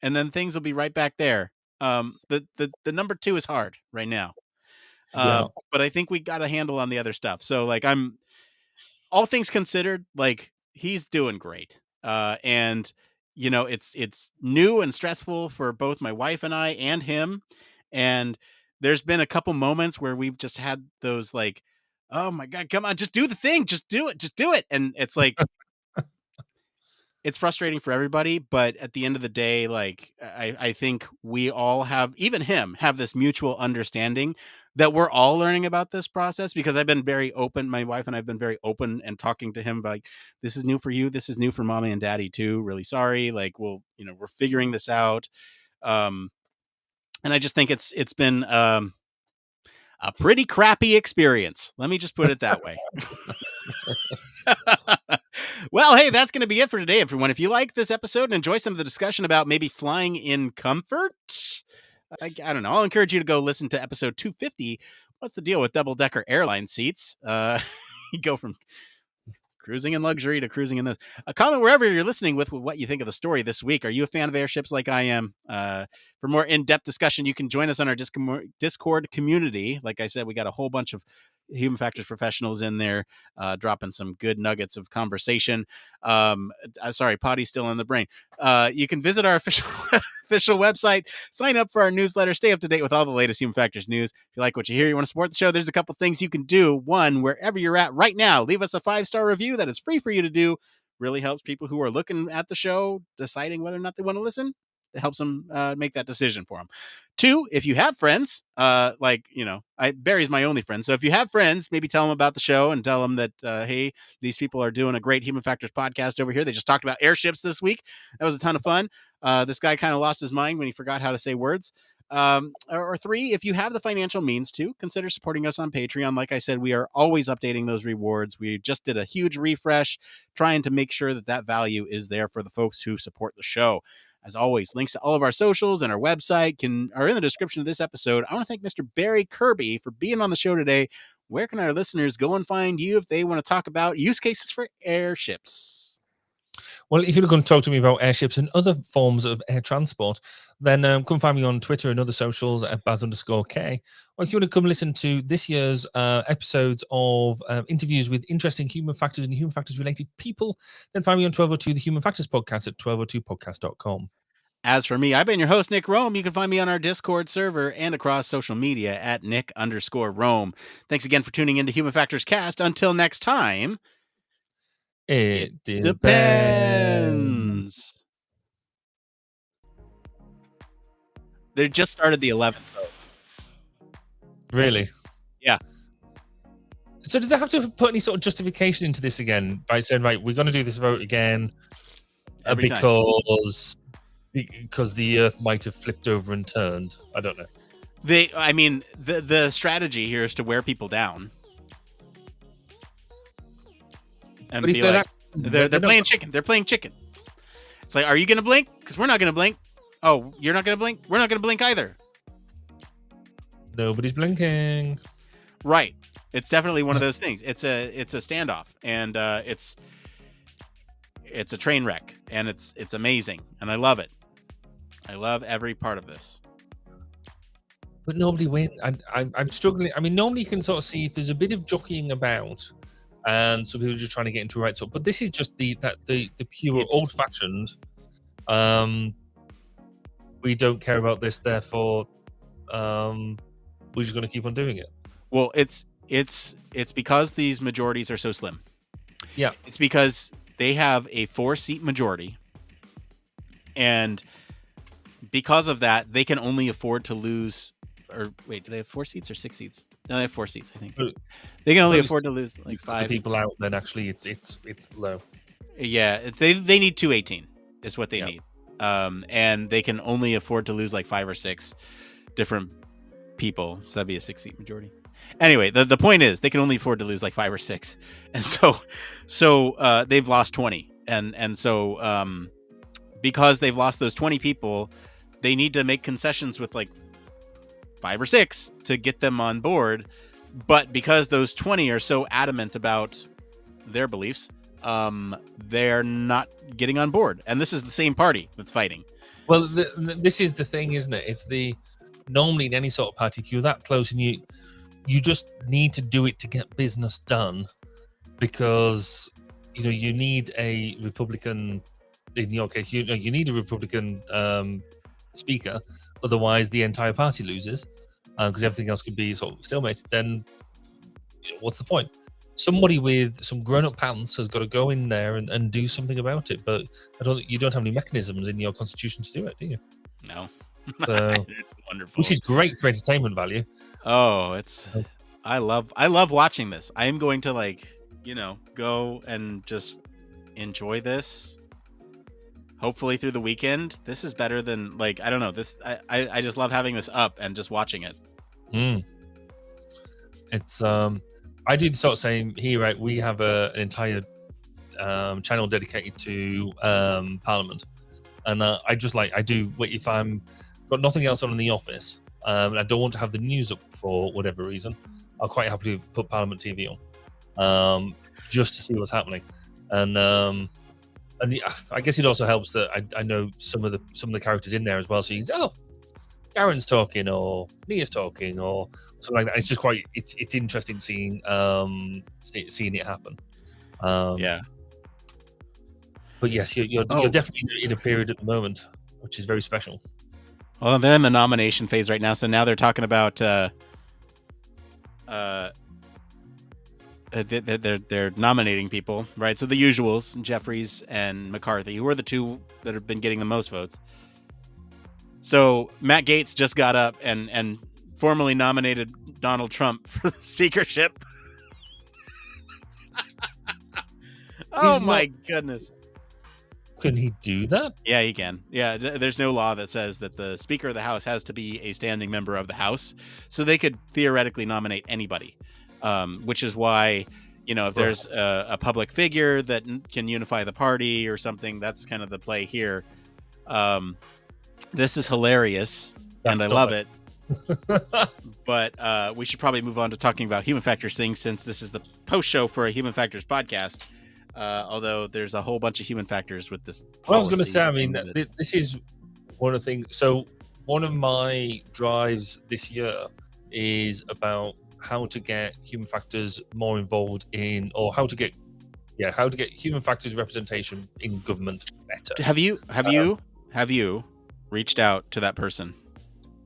and then things will be right back there. The number 2 is hard right now. But I think we got a handle on the other stuff. So I'm, all things considered, he's doing great. And it's new and stressful for both my wife and I and him. And there's been a couple moments where we've just had those oh my God, come on, just do the thing. Just do it. And it's it's frustrating for everybody, but at the end of the day, I think we all have, even him, have this mutual understanding that we're all learning about this process, because I've been very open. My wife and I've been very open and talking to him about this is new for you. This is new for mommy and daddy too. Really sorry. We're figuring this out. And I just think it's been a pretty crappy experience. Let me just put it that way. Well, hey, that's going to be it for today, everyone. If you like this episode and enjoy some of the discussion about maybe flying in comfort, I don't know, I'll encourage you to go listen to episode 250. What's the deal with double-decker airline seats? You go from cruising in luxury to cruising in this. Comment wherever you're listening with what you think of the story this week. Are you a fan of airships like I am? For more in-depth discussion, you can join us on our Discord community. Like I said, we got a whole bunch of human factors professionals in there, dropping some good nuggets of conversation. Sorry, potty's still in the brain. You can visit our official website, sign up for our newsletter, stay up to date with all the latest human factors news. If you like what you hear, you want to support the show, there's a couple things you can do. One, wherever you're at right now, leave us a 5-star review. That is free for you to do. Really helps people who are looking at the show deciding whether or not they want to listen. It helps them make that decision for them. 2, if you have friends, Barry's my only friend. So if you have friends, maybe tell them about the show and tell them that, hey, these people are doing a great Human Factors podcast over here. They just talked about airships this week. That was a ton of fun. This guy kind of lost his mind when he forgot how to say words. Or 3, if you have the financial means to, consider supporting us on Patreon. Like I said, we are always updating those rewards. We just did a huge refresh, trying to make sure that value is there for the folks who support the show. As always, links to all of our socials and our website are in the description of this episode. I want to thank Mr. Barry Kirby for being on the show today. Where can our listeners go and find you if they want to talk about use cases for airships? Well, if you're going to talk to me about airships and other forms of air transport, then come find me on Twitter and other socials at Baz_K. Or if you want to come listen to this year's episodes of interviews with interesting human factors and human factors related people, then find me on 1202 The Human Factors Podcast at 1202podcast.com. As for me, I've been your host, Nick Roome. You can find me on our Discord server and across social media at Nick_Roome. Thanks again for tuning in to Human Factors Cast. Until next time, It depends. They just started the 11th vote. Really? Yeah. So did they have to put any sort of justification into this again by saying, right, we're going to do this vote again Every time. because the Earth might have flipped over and turned? I don't know. The strategy here is to wear people down. And But if be they're like, that- they're playing chicken. They're playing chicken. It's like, are you going to blink? Because we're not going to blink. Oh, you're not going to blink? We're not going to blink either. Nobody's blinking. Right. It's definitely one of those things. It's a standoff, and it's a train wreck, and it's amazing, and I love it. I love every part of this. But nobody wins. I'm struggling. I mean, normally you can sort of see if there's a bit of jockeying about, and some people are just trying to get into right. So, but this is just the pure old fashioned. We don't care about this, therefore, we're just going to keep on doing it. Well, it's because these majorities are so slim. Yeah, it's because they have a 4-seat majority, and because of that, they can only afford to lose. Or wait, do they have 4 seats or 6 seats? No, they have 4 seats, I think. They can only afford to lose like 5 people out. Then actually, it's low. Yeah, they need 218 is what they need, and they can only afford to lose like 5 or 6 different people. So that'd be a 6-seat majority. Anyway, the point is they can only afford to lose like 5 or 6, and so they've lost 20, and so because they've lost those 20 people, they need to make concessions with like 5 or 6 to get them on board. But because those 20 are so adamant about their beliefs, they're not getting on board. And this is the same party that's fighting. Well, this is the thing, isn't it? It's normally in any sort of party, if you're that close and you just need to do it to get business done, because you need a Republican. In your case, you need a Republican speaker, otherwise the entire party loses, because everything else could be sort of stalemated. Then what's the point? Somebody with some grown-up pants has got to go in there and do something about it. But you don't have any mechanisms in your constitution to do it, do you? No. So, it's wonderful. Which is great for entertainment value. Oh, I love watching this. I am going to go and just enjoy this. Hopefully through the weekend. This is better than I don't know. This I just love having this up and just watching it. It's I do the sort of same here, right? We have an entire channel dedicated to Parliament, and I do if I'm got nothing else on in the office, and I don't want to have the news up for whatever reason, I'll quite happily put Parliament TV on, just to see what's happening, and I guess it also helps that I know some of the characters in there as well, so you can say, oh, Darren's talking or Nia's talking or something like that. It's just it's interesting seeing it happen. Yeah. But yes, you're definitely in a period at the moment, which is very special. Well, they're in the nomination phase right now, so now they're talking about they're nominating people, right? So the usuals, Jeffries and McCarthy, who are the two that have been getting the most votes. So Matt Gaetz just got up and formally nominated Donald Trump for the speakership. Goodness. Can he do that? Yeah, he can. Yeah, there's no law that says that the Speaker of the House has to be a standing member of the House. So they could theoretically nominate anybody, which is why, if there's a public figure that can unify the party or something, that's kind of the play here. This is hilarious, and I love it. But we should probably move on to talking about Human Factors things, since this is the post show for a Human Factors podcast. Although there's a whole bunch of human factors with this policy. Well, I was going to say, I mean, that- this is one of the things. So one of my drives this year is about how to get human factors more involved in, or how to get human factors representation in government better. Have you reached out to that person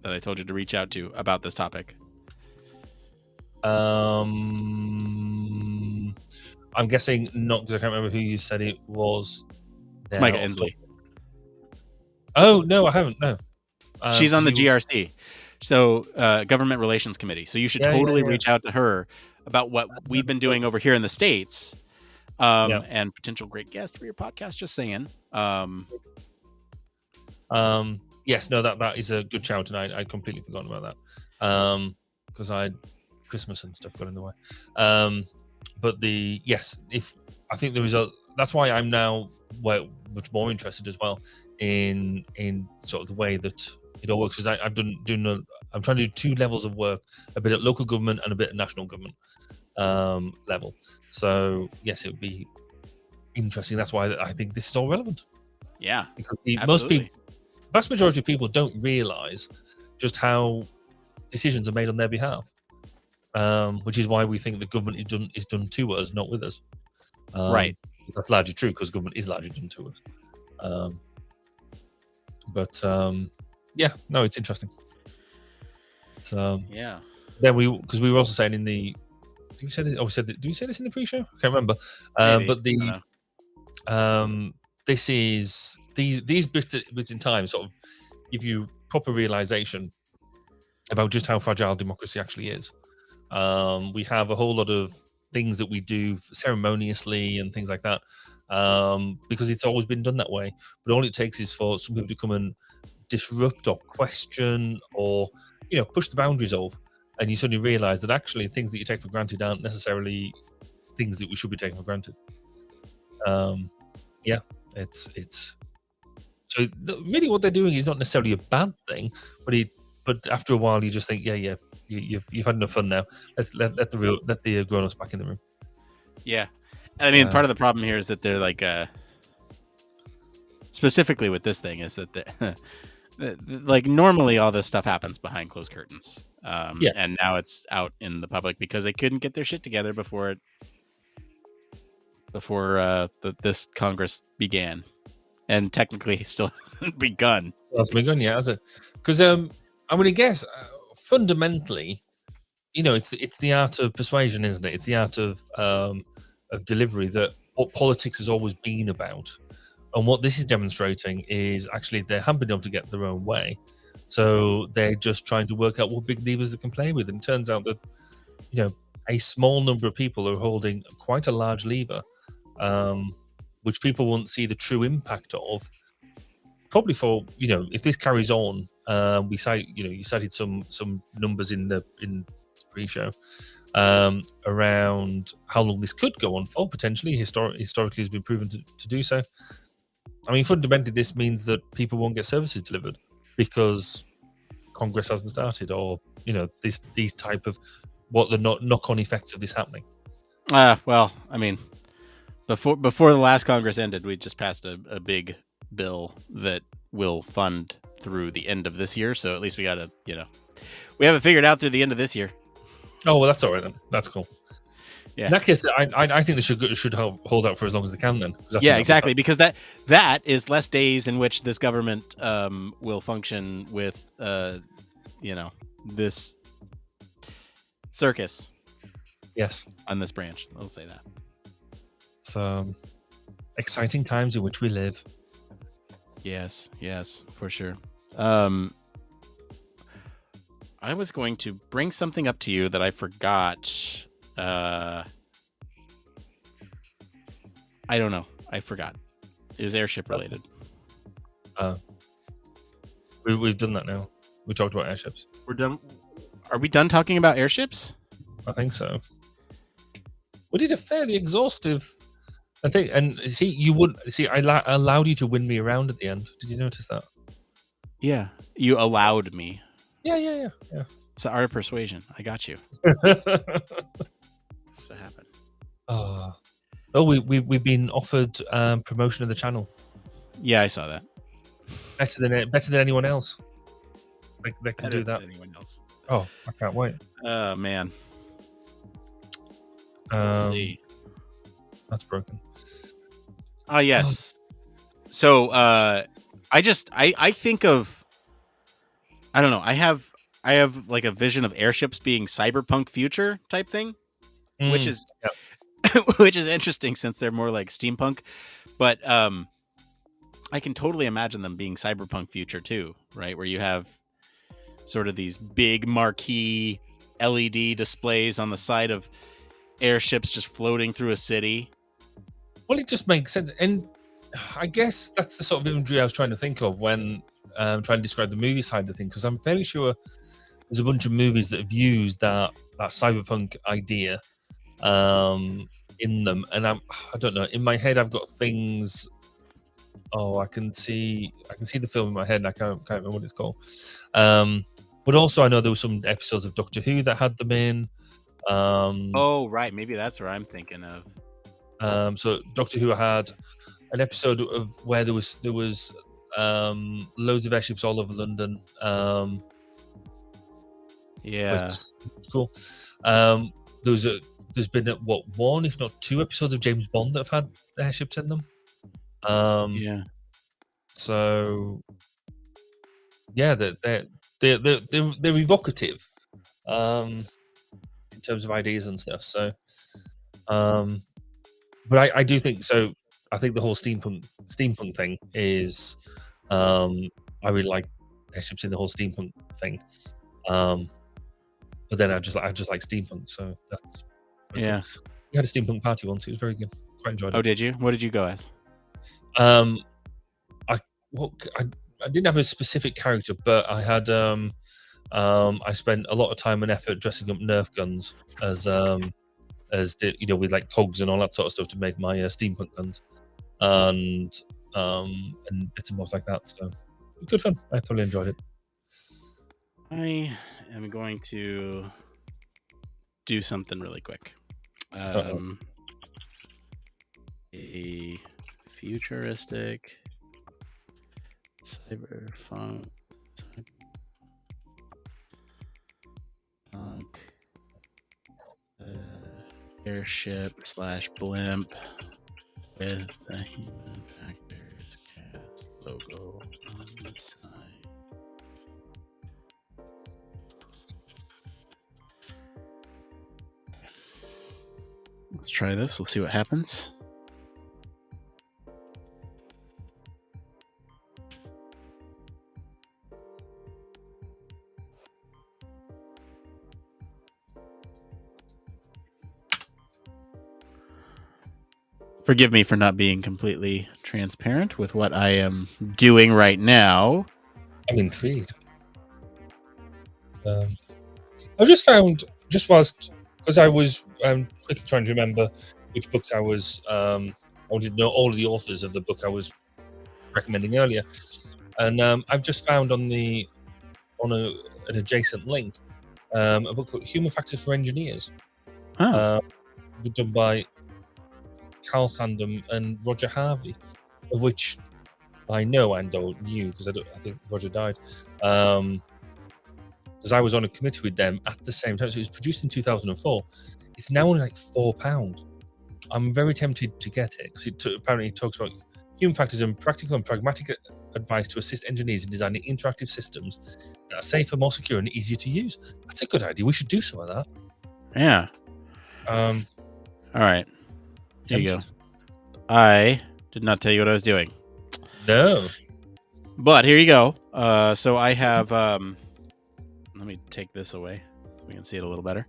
that I told you to reach out to about this topic? I'm guessing not, because I can't remember who you said it was. It's Micah Inslee. Oh no, I haven't. No, she's on the GRC, so Government Relations Committee. So you should totally reach out to her about what we've been doing over here in the States, and potential great guest for your podcast. Just saying. Yes, no, that is a good shout, and I'd completely forgotten about that because Christmas and stuff got in the way. But if I think there is that's why I'm now much more interested as well in sort of the way that it all works, because I'm trying to do two levels of work, a bit at local government and a bit at national government level. So yes, it would be interesting. That's why I think this is all relevant. Yeah, because vast majority of people don't realize just how decisions are made on their behalf, which is why we think the government is done to us, not with us. Right. That's largely true, because government is largely done to us. It's interesting. Then because we were also saying in the, did we say this in the pre-show? I can't remember. But this is these bits in time sort of give you proper realization about just how fragile democracy actually is. We have a whole lot of things that we do ceremoniously and things like that, because it's always been done that way. But all it takes is for some people to come and disrupt or question or push the boundaries of, and you suddenly realize that actually things that you take for granted aren't necessarily things that we should be taking for granted. It's so really what they're doing is not necessarily a bad thing, but after a while you just think, you've had enough fun now. Let the grown-ups back in the room. Yeah, I mean, part of the problem here is that they're like, specifically with this thing, is that like normally all this stuff happens behind closed curtains, and now it's out in the public because they couldn't get their shit together before this Congress began, and technically still hasn't begun. That's begun, has it? Because I'm going to guess fundamentally, it's the art of persuasion, isn't it? It's the art of delivery, that what politics has always been about. And what this is demonstrating is actually they haven't been able to get their own way. So they're just trying to work out what big levers they can play with. And it turns out that, a small number of people are holding quite a large lever, which people won't see the true impact of. Probably for, if this carries on, you cited some numbers in the pre-show around how long this could go on for, potentially. Historically has been proven to do so. I mean, fundamentally, this means that people won't get services delivered because Congress hasn't started, or these type of what the knock-on effects of this happening. Well, I mean, before the last Congress ended, we just passed a big bill that will fund through the end of this year. So at least we got we have it figured out through the end of this year. Oh well, that's all right then. That's cool. Yeah. In that case, I think they should hold out for as long as they can then. Yeah, exactly. Because that is less days in which this government will function with this circus. Yes, on this branch. I'll say that. It's exciting times in which we live. Yes, for sure. I was going to bring something up to you that I forgot. I don't know. I forgot. It was airship related. We've done that now. We talked about airships. We're done. Are we done talking about airships? I think so. We did a fairly exhaustive, I think. And I allowed you to win me around at the end. Did you notice that? Yeah, you allowed me. Yeah. It's the art of persuasion. I got you. It's to happen. Oh, we've been offered promotion of the channel. Yeah, I saw that. Better than anyone else. They can Better do that. than anyone else. Oh, I can't wait. Oh man. Let's see. That's broken. Ah, yes. So I think of, I don't know. I have like a vision of airships being cyberpunk future type thing, which is which is interesting since they're more like steampunk. But I can totally imagine them being cyberpunk future too, right? Where you have sort of these big marquee LED displays on the side of airships just floating through a city. Well, it just makes sense, and I guess that's the sort of imagery I was trying to think of when trying to describe the movie side of the thing, because I'm fairly sure there's a bunch of movies that have used that cyberpunk idea in them, and I don't know. In my head, I've got things. Oh, I can see the film in my head, and I can't remember what it's called. But also, I know there were some episodes of Doctor Who that had them in. Oh, right, maybe that's where I'm thinking of. So Doctor Who had an episode of where there was loads of airships all over London. Yeah, which is cool. There's been one, if not two episodes of James Bond that have had airships in them. yeah. So yeah, they're evocative in terms of ideas and stuff. So, but I do think so. I think the whole steampunk thing is I really like airships in the whole steampunk thing. But then I just like steampunk, so that's Yeah. Cool. We had a steampunk party once. It was very good. Quite enjoyed it. Oh, did you? What did you go as? I didn't have a specific character, but I had I spent a lot of time and effort dressing up Nerf guns as with like cogs and all that sort of stuff to make my steampunk guns, and bits and bobs like that. So good fun. I totally enjoyed it. I am going to do something really quick. A futuristic cyberpunk airship / blimp with the Human Factors cast logo on the side. Let's try this. We'll see what happens. Forgive me for not being completely transparent with what I am doing right now. I'm intrigued. I just found, just whilst, because I was quickly trying to remember which books I wanted to know all of the authors of the book I was recommending earlier, and I've just found on an adjacent link a book called Human Factors for Engineers, done by Carl Sandham and Roger Harvey, of which I know and don't knew because I think Roger died. Because I was on a committee with them at the same time. So it was produced in 2004. It's now only like £4. I'm very tempted to get it because apparently it talks about human factors and practical and pragmatic advice to assist engineers in designing interactive systems that are safer, more secure, and easier to use. That's a good idea. We should do some of that. Yeah. All right. There you go. I did not tell you what I was doing. No. But here you go. So I have... let me take this away so we can see it a little better.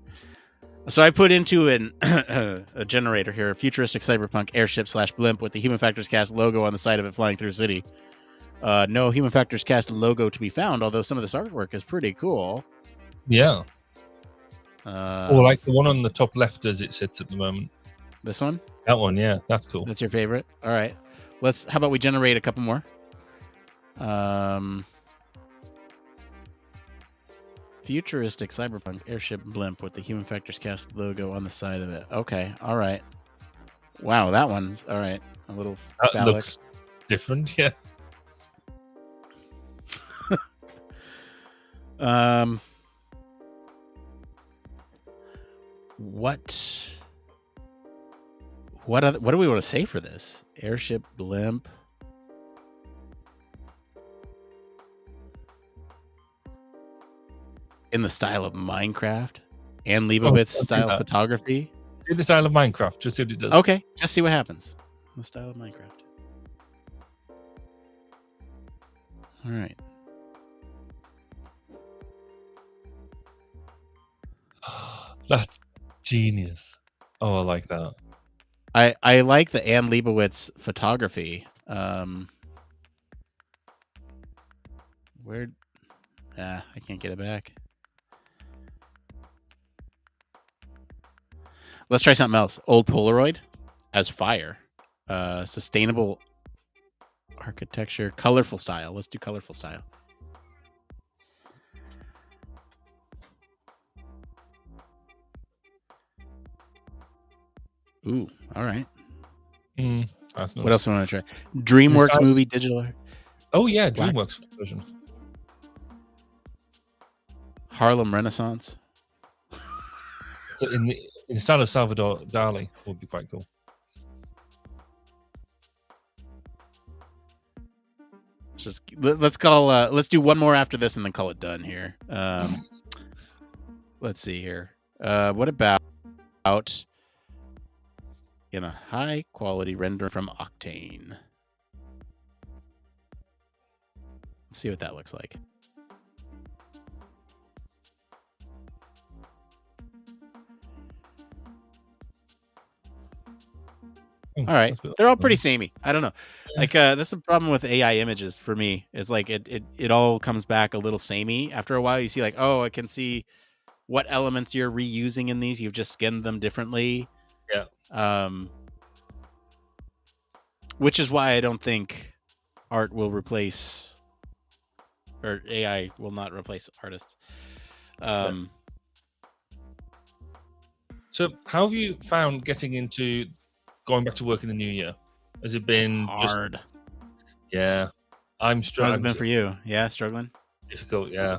So I put into a generator here, a futuristic cyberpunk airship / blimp with the Human Factors Cast logo on the side of it flying through a city. No Human Factors Cast logo to be found, although some of this artwork is pretty cool. Yeah. Or like the one on the top left as it sits at the moment. This one? That one, yeah. That's cool. That's your favorite? All right. How about we generate a couple more? Futuristic cyberpunk airship blimp with the Human Factors Cast logo on the side of it. Okay, all right. Wow, that one's all right. A little That phallic. looks different, yeah. What do we want to say for this? Airship blimp. In the style of Minecraft and Leibowitz style photography. In the style of Minecraft, just see what it does. Okay, just see what happens. In the style of Minecraft. All right. That's genius. Oh, I like that. I like the Anne Leibowitz photography. Where? I can't get it back. Let's try something else. Old Polaroid as fire. Sustainable architecture. Colorful style. Let's do colorful style. Ooh, all right. That's nice. What else do I want to try? DreamWorks movie digital art. Oh yeah, DreamWorks version. Harlem Renaissance. So in the style of Salvador Dali would be quite cool. Let's do one more after this and then call it done here. Let's see here. What about in a high quality render from Octane? Let's see what that looks like. All right, they're all pretty samey. I don't know. Like that's the problem with AI images for me. It's like it all comes back a little samey after a while. You see like, oh, I can see what elements you're reusing in these. You've just skinned them differently. Yeah. Which is why I don't think art will replace, or AI will not replace artists. So how have you found getting into going back to work in the new year? Has it been hard? Yeah, I'm struggling. How's it been for you? Yeah, struggling. Difficult, yeah.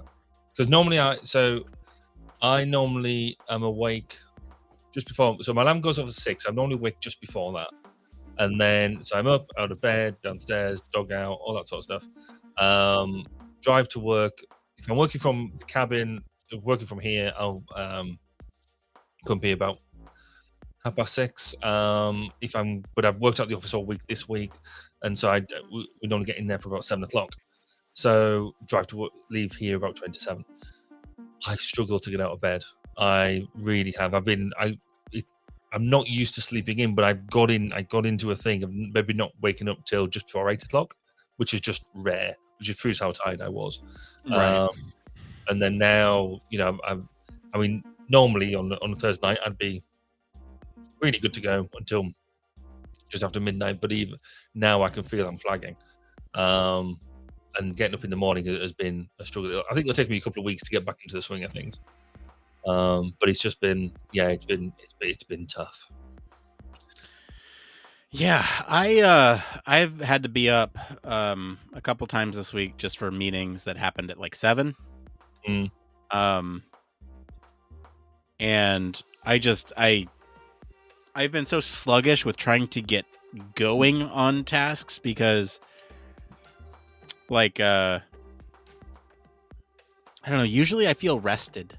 Because normally I normally am awake just before. So my alarm goes off at 6. I'm normally awake just before that, and then so I'm up, out of bed, downstairs, dog out, all that sort of stuff. Drive to work. If I'm working from the cabin, working from here, I'll come here about 6:30. But I've worked out the office all week this week, and so we don't get in there for about 7:00. So drive to work, leave here about 27. I've struggled to get out of bed. I really have. I'm not used to sleeping in, but I got into a thing of maybe not waking up till just before 8:00, which is just rare, which just proves how tired I was. Right. And then now, I mean, normally on a Thursday night, I'd be really good to go until just after midnight. But even now, I can feel I'm flagging. And getting up in the morning has been a struggle. I think it'll take me a couple of weeks to get back into the swing of things. But it's just been, it's been tough. Yeah, I've had to be up a couple times this week just for meetings that happened at like 7. And I've been so sluggish with trying to get going on tasks because like I don't know, usually I feel rested,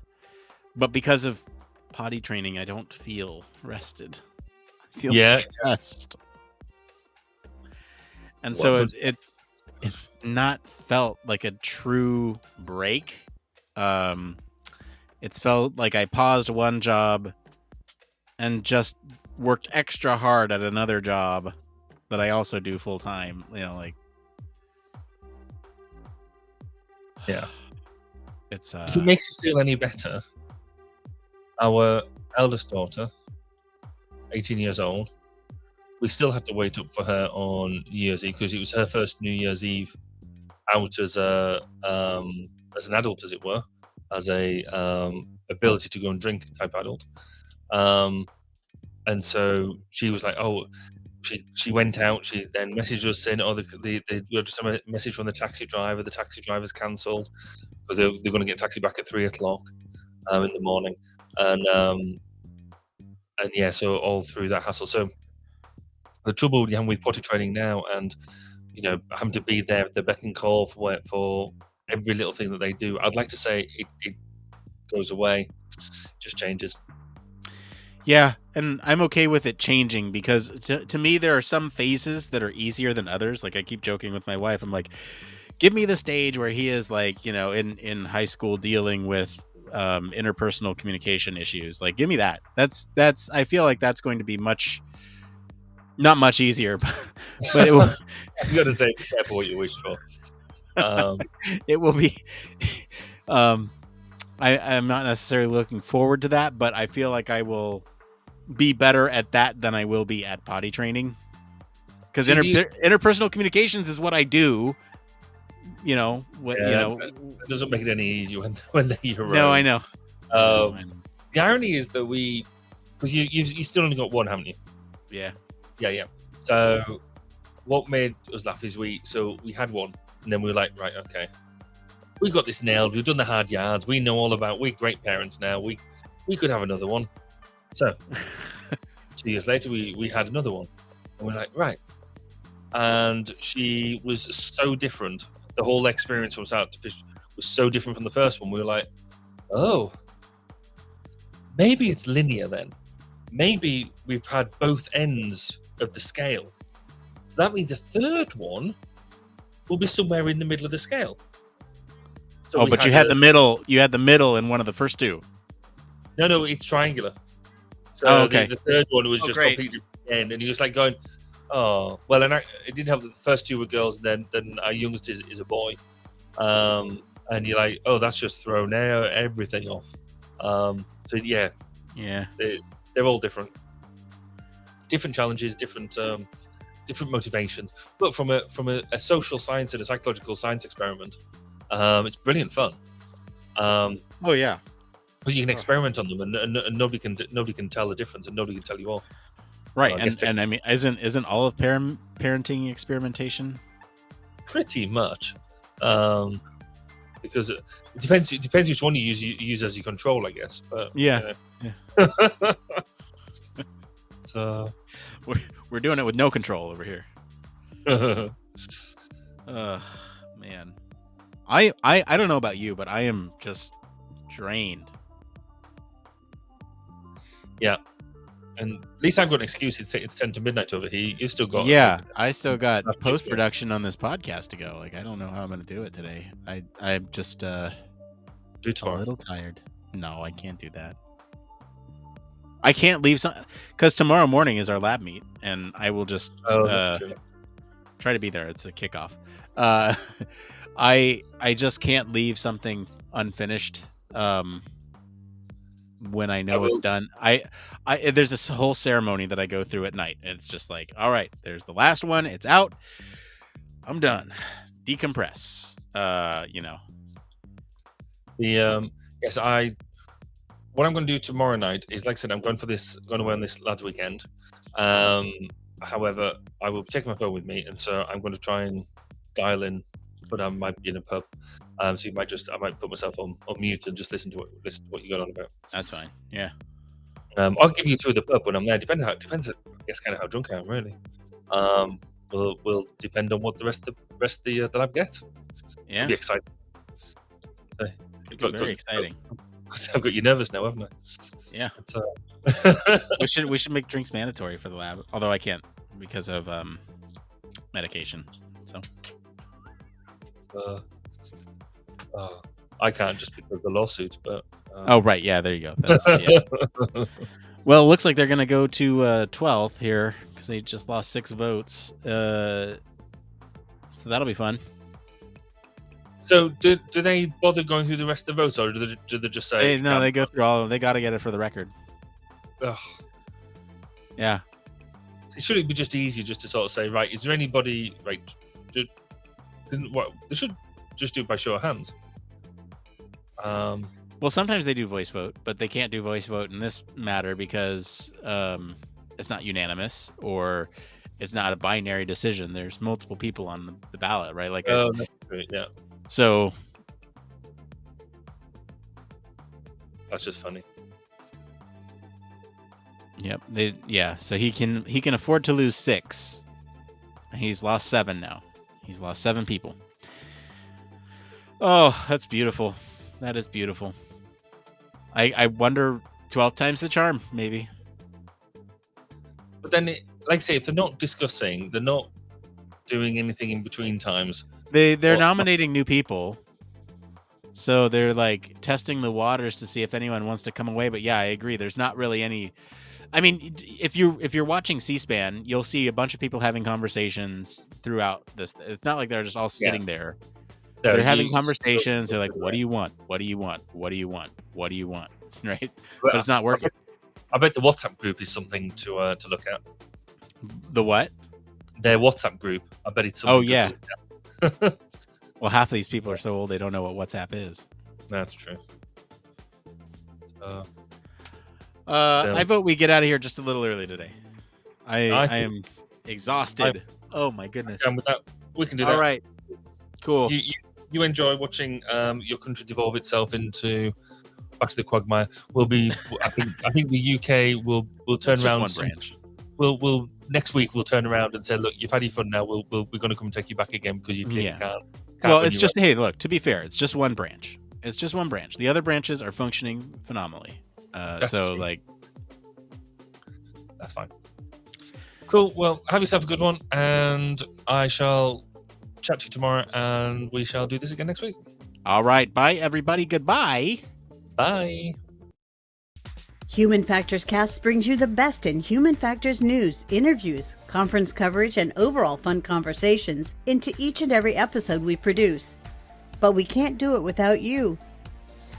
but because of potty training I don't feel rested. I feel stressed. And so it's not felt like a true break. It's felt like I paused one job and just worked extra hard at another job that I also do full time. It's if it makes you feel any better, our eldest daughter, 18 years old, we still had to wait up for her on New Year's Eve because it was her first New Year's Eve out as an adult, as it were, as a ability to go and drink type adult. and so she was like, oh, she went out. She then messaged us saying, oh, we just a message from the taxi driver. The taxi driver's cancelled because they're going to get a taxi back at 3 o'clock in the morning, and yeah, so all through that hassle. So the trouble with potty training now, and having to be there at the beck and call for every little thing that they do, I'd like to say it goes away, just changes. Yeah, and I'm okay with it changing because to me there are some phases that are easier than others. Like I keep joking with my wife, I'm like, give me the stage where he is like, in high school dealing with interpersonal communication issues. Like, give me that. That's I feel like that's going to be not much easier, but it will. You got to say, be careful what you wish for. It will be. I'm not necessarily looking forward to that, but I feel like I will be better at that than I will be at potty training. Because interpersonal communications is what I do. It doesn't make it any easier when they're your own. No, I know. The irony is that because you still only got one, haven't you? Yeah. Yeah. So what made us laugh is we had one, and then we were like, right, okay, we got this nailed. We've done the hard yards. We know all about. We're great parents now. We could have another one. So 2 years later, we had another one, and we're like, right. And she was so different. The whole experience from start to finish was so different from the first one. We were like, oh, maybe it's linear then. Maybe we've had both ends of the scale. So that means a third one will be somewhere in the middle of the scale. So but you had the middle. You had the middle in one of the first two. No, it's triangular. So okay. The third one was just great. completely end, and he was like going, oh, well, and it didn't have the first two were girls, and then our youngest is a boy, and you're like, oh, that's just thrown everything off. So yeah, they're all different challenges, different motivations, but from a social science and a psychological science experiment, it's brilliant fun. Oh yeah. Because you can experiment on them, and nobody can tell the difference, and nobody can tell you off. Right, well, and I mean, isn't all of parenting experimentation? Pretty much, because it depends which one you use as your control, I guess. But yeah. So we're doing it with no control over here. Man, I don't know about you, but I am just drained. Yeah, and at least I've got an excuse. It's 10 to midnight over here. You've still got. Yeah, I still got post production on this podcast to go. Like, I don't know how I'm going to do it today. I'm just do tomorrow. A little tired. No, I can't do that. I can't leave because tomorrow morning is our lab meet, and I will just try to be there. It's a kickoff. I just can't leave something unfinished. When I know it's done, I there's this whole ceremony that I go through at night. It's just like, all right, there's the last one. It's out. I'm done. Decompress. Yes, what I'm going to do tomorrow night is, like I said, I'm going away on this lads weekend. However, I will be taking my phone with me, and so I'm going to try and dial in, but I might be in a pub. So I might put myself on mute and just listen to what you got on about. That's fine. Yeah. I'll give you two of the pub when I'm there. Depends, I guess, kind of how drunk I am, really. Will depend on what the rest of the lab gets. Yeah. It'll be exciting. Very exciting. I've got you nervous now, haven't I? Yeah. We should make drinks mandatory for the lab, although I can't because of medication. So. I can't just because of the lawsuit, but oh right, yeah, there you go. Yeah. Well, it looks like they're gonna go to 12th here because they just lost 6 votes. So that'll be fun. So do they bother going through the rest of the votes, or do they just say no? They go through all of them. They got to get it for the record. Ugh. Yeah. So should it be just easier just to sort of say, right? Is there anybody right? They should just do it by show of hands. Well, sometimes they do voice vote, but they can't do voice vote in this matter because unanimous, or it's not a binary decision. There's multiple people on the ballot, right? Like, that's great. Yeah, so that's just funny. yep, so he can afford to lose 6. He's lost 7 now. He's lost 7 people. Oh, that's beautiful. That is beautiful. I wonder, 12 times the charm, maybe. But then, like I say, if they're not discussing, they're not doing anything in between times. They're nominating new people, so they're like testing the waters to see if anyone wants to come away. But yeah, I agree. There's not really any. I mean, if you're watching C-SPAN, you'll see a bunch of people having conversations throughout this. It's not like they're just all sitting there. They're having conversations. They're like, "What do you want? What do you want? What do you want? What do you want?" Right? But it's not working. I bet the WhatsApp group is something to look at. The what? Their WhatsApp group. I bet it's something. Oh yeah. Well, half of these people are so old they don't know what WhatsApp is. That's true. So, I vote we get out of here just a little early today. I am exhausted. Oh my goodness. With that, we can do that. All right. Cool. You enjoy watching your country devolve itself into back to the quagmire. We'll be. I think the UK will turn around. One branch. We'll next week we'll turn around and say, look, you've had your fun now. We're going to come and take you back again because you clearly can't. Well, it's just hey, look. To be fair, it's just one branch. It's just one branch. The other branches are functioning phenomenally. So true. Like, that's fine. Cool. Well, have yourself a good one, and I shall chat to you tomorrow, and we shall do this again next week. All right. Bye, everybody. Goodbye. Bye. Human Factors Cast brings you the best in human factors news, interviews, conference coverage, and overall fun conversations into each and every episode we produce. But we can't do it without you.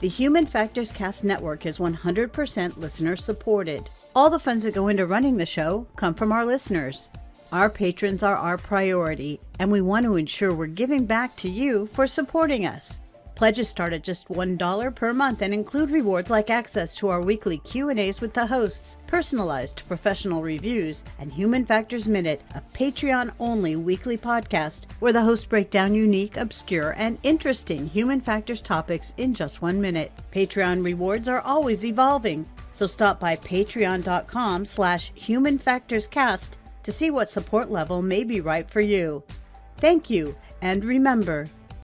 The Human Factors Cast network is 100% listener supported. All the funds that go into running the show come from our listeners. Our patrons are our priority, and we want to ensure we're giving back to you for supporting us. Pledges start at just $1 per month and include rewards like access to our weekly Q&As with the hosts, personalized professional reviews, and Human Factors Minute, a Patreon-only weekly podcast where the hosts break down unique, obscure, and interesting human factors topics in just 1 minute. Patreon rewards are always evolving, so stop by patreon.com/humanfactorscast to see what support level may be right for you. Thank you, and remember,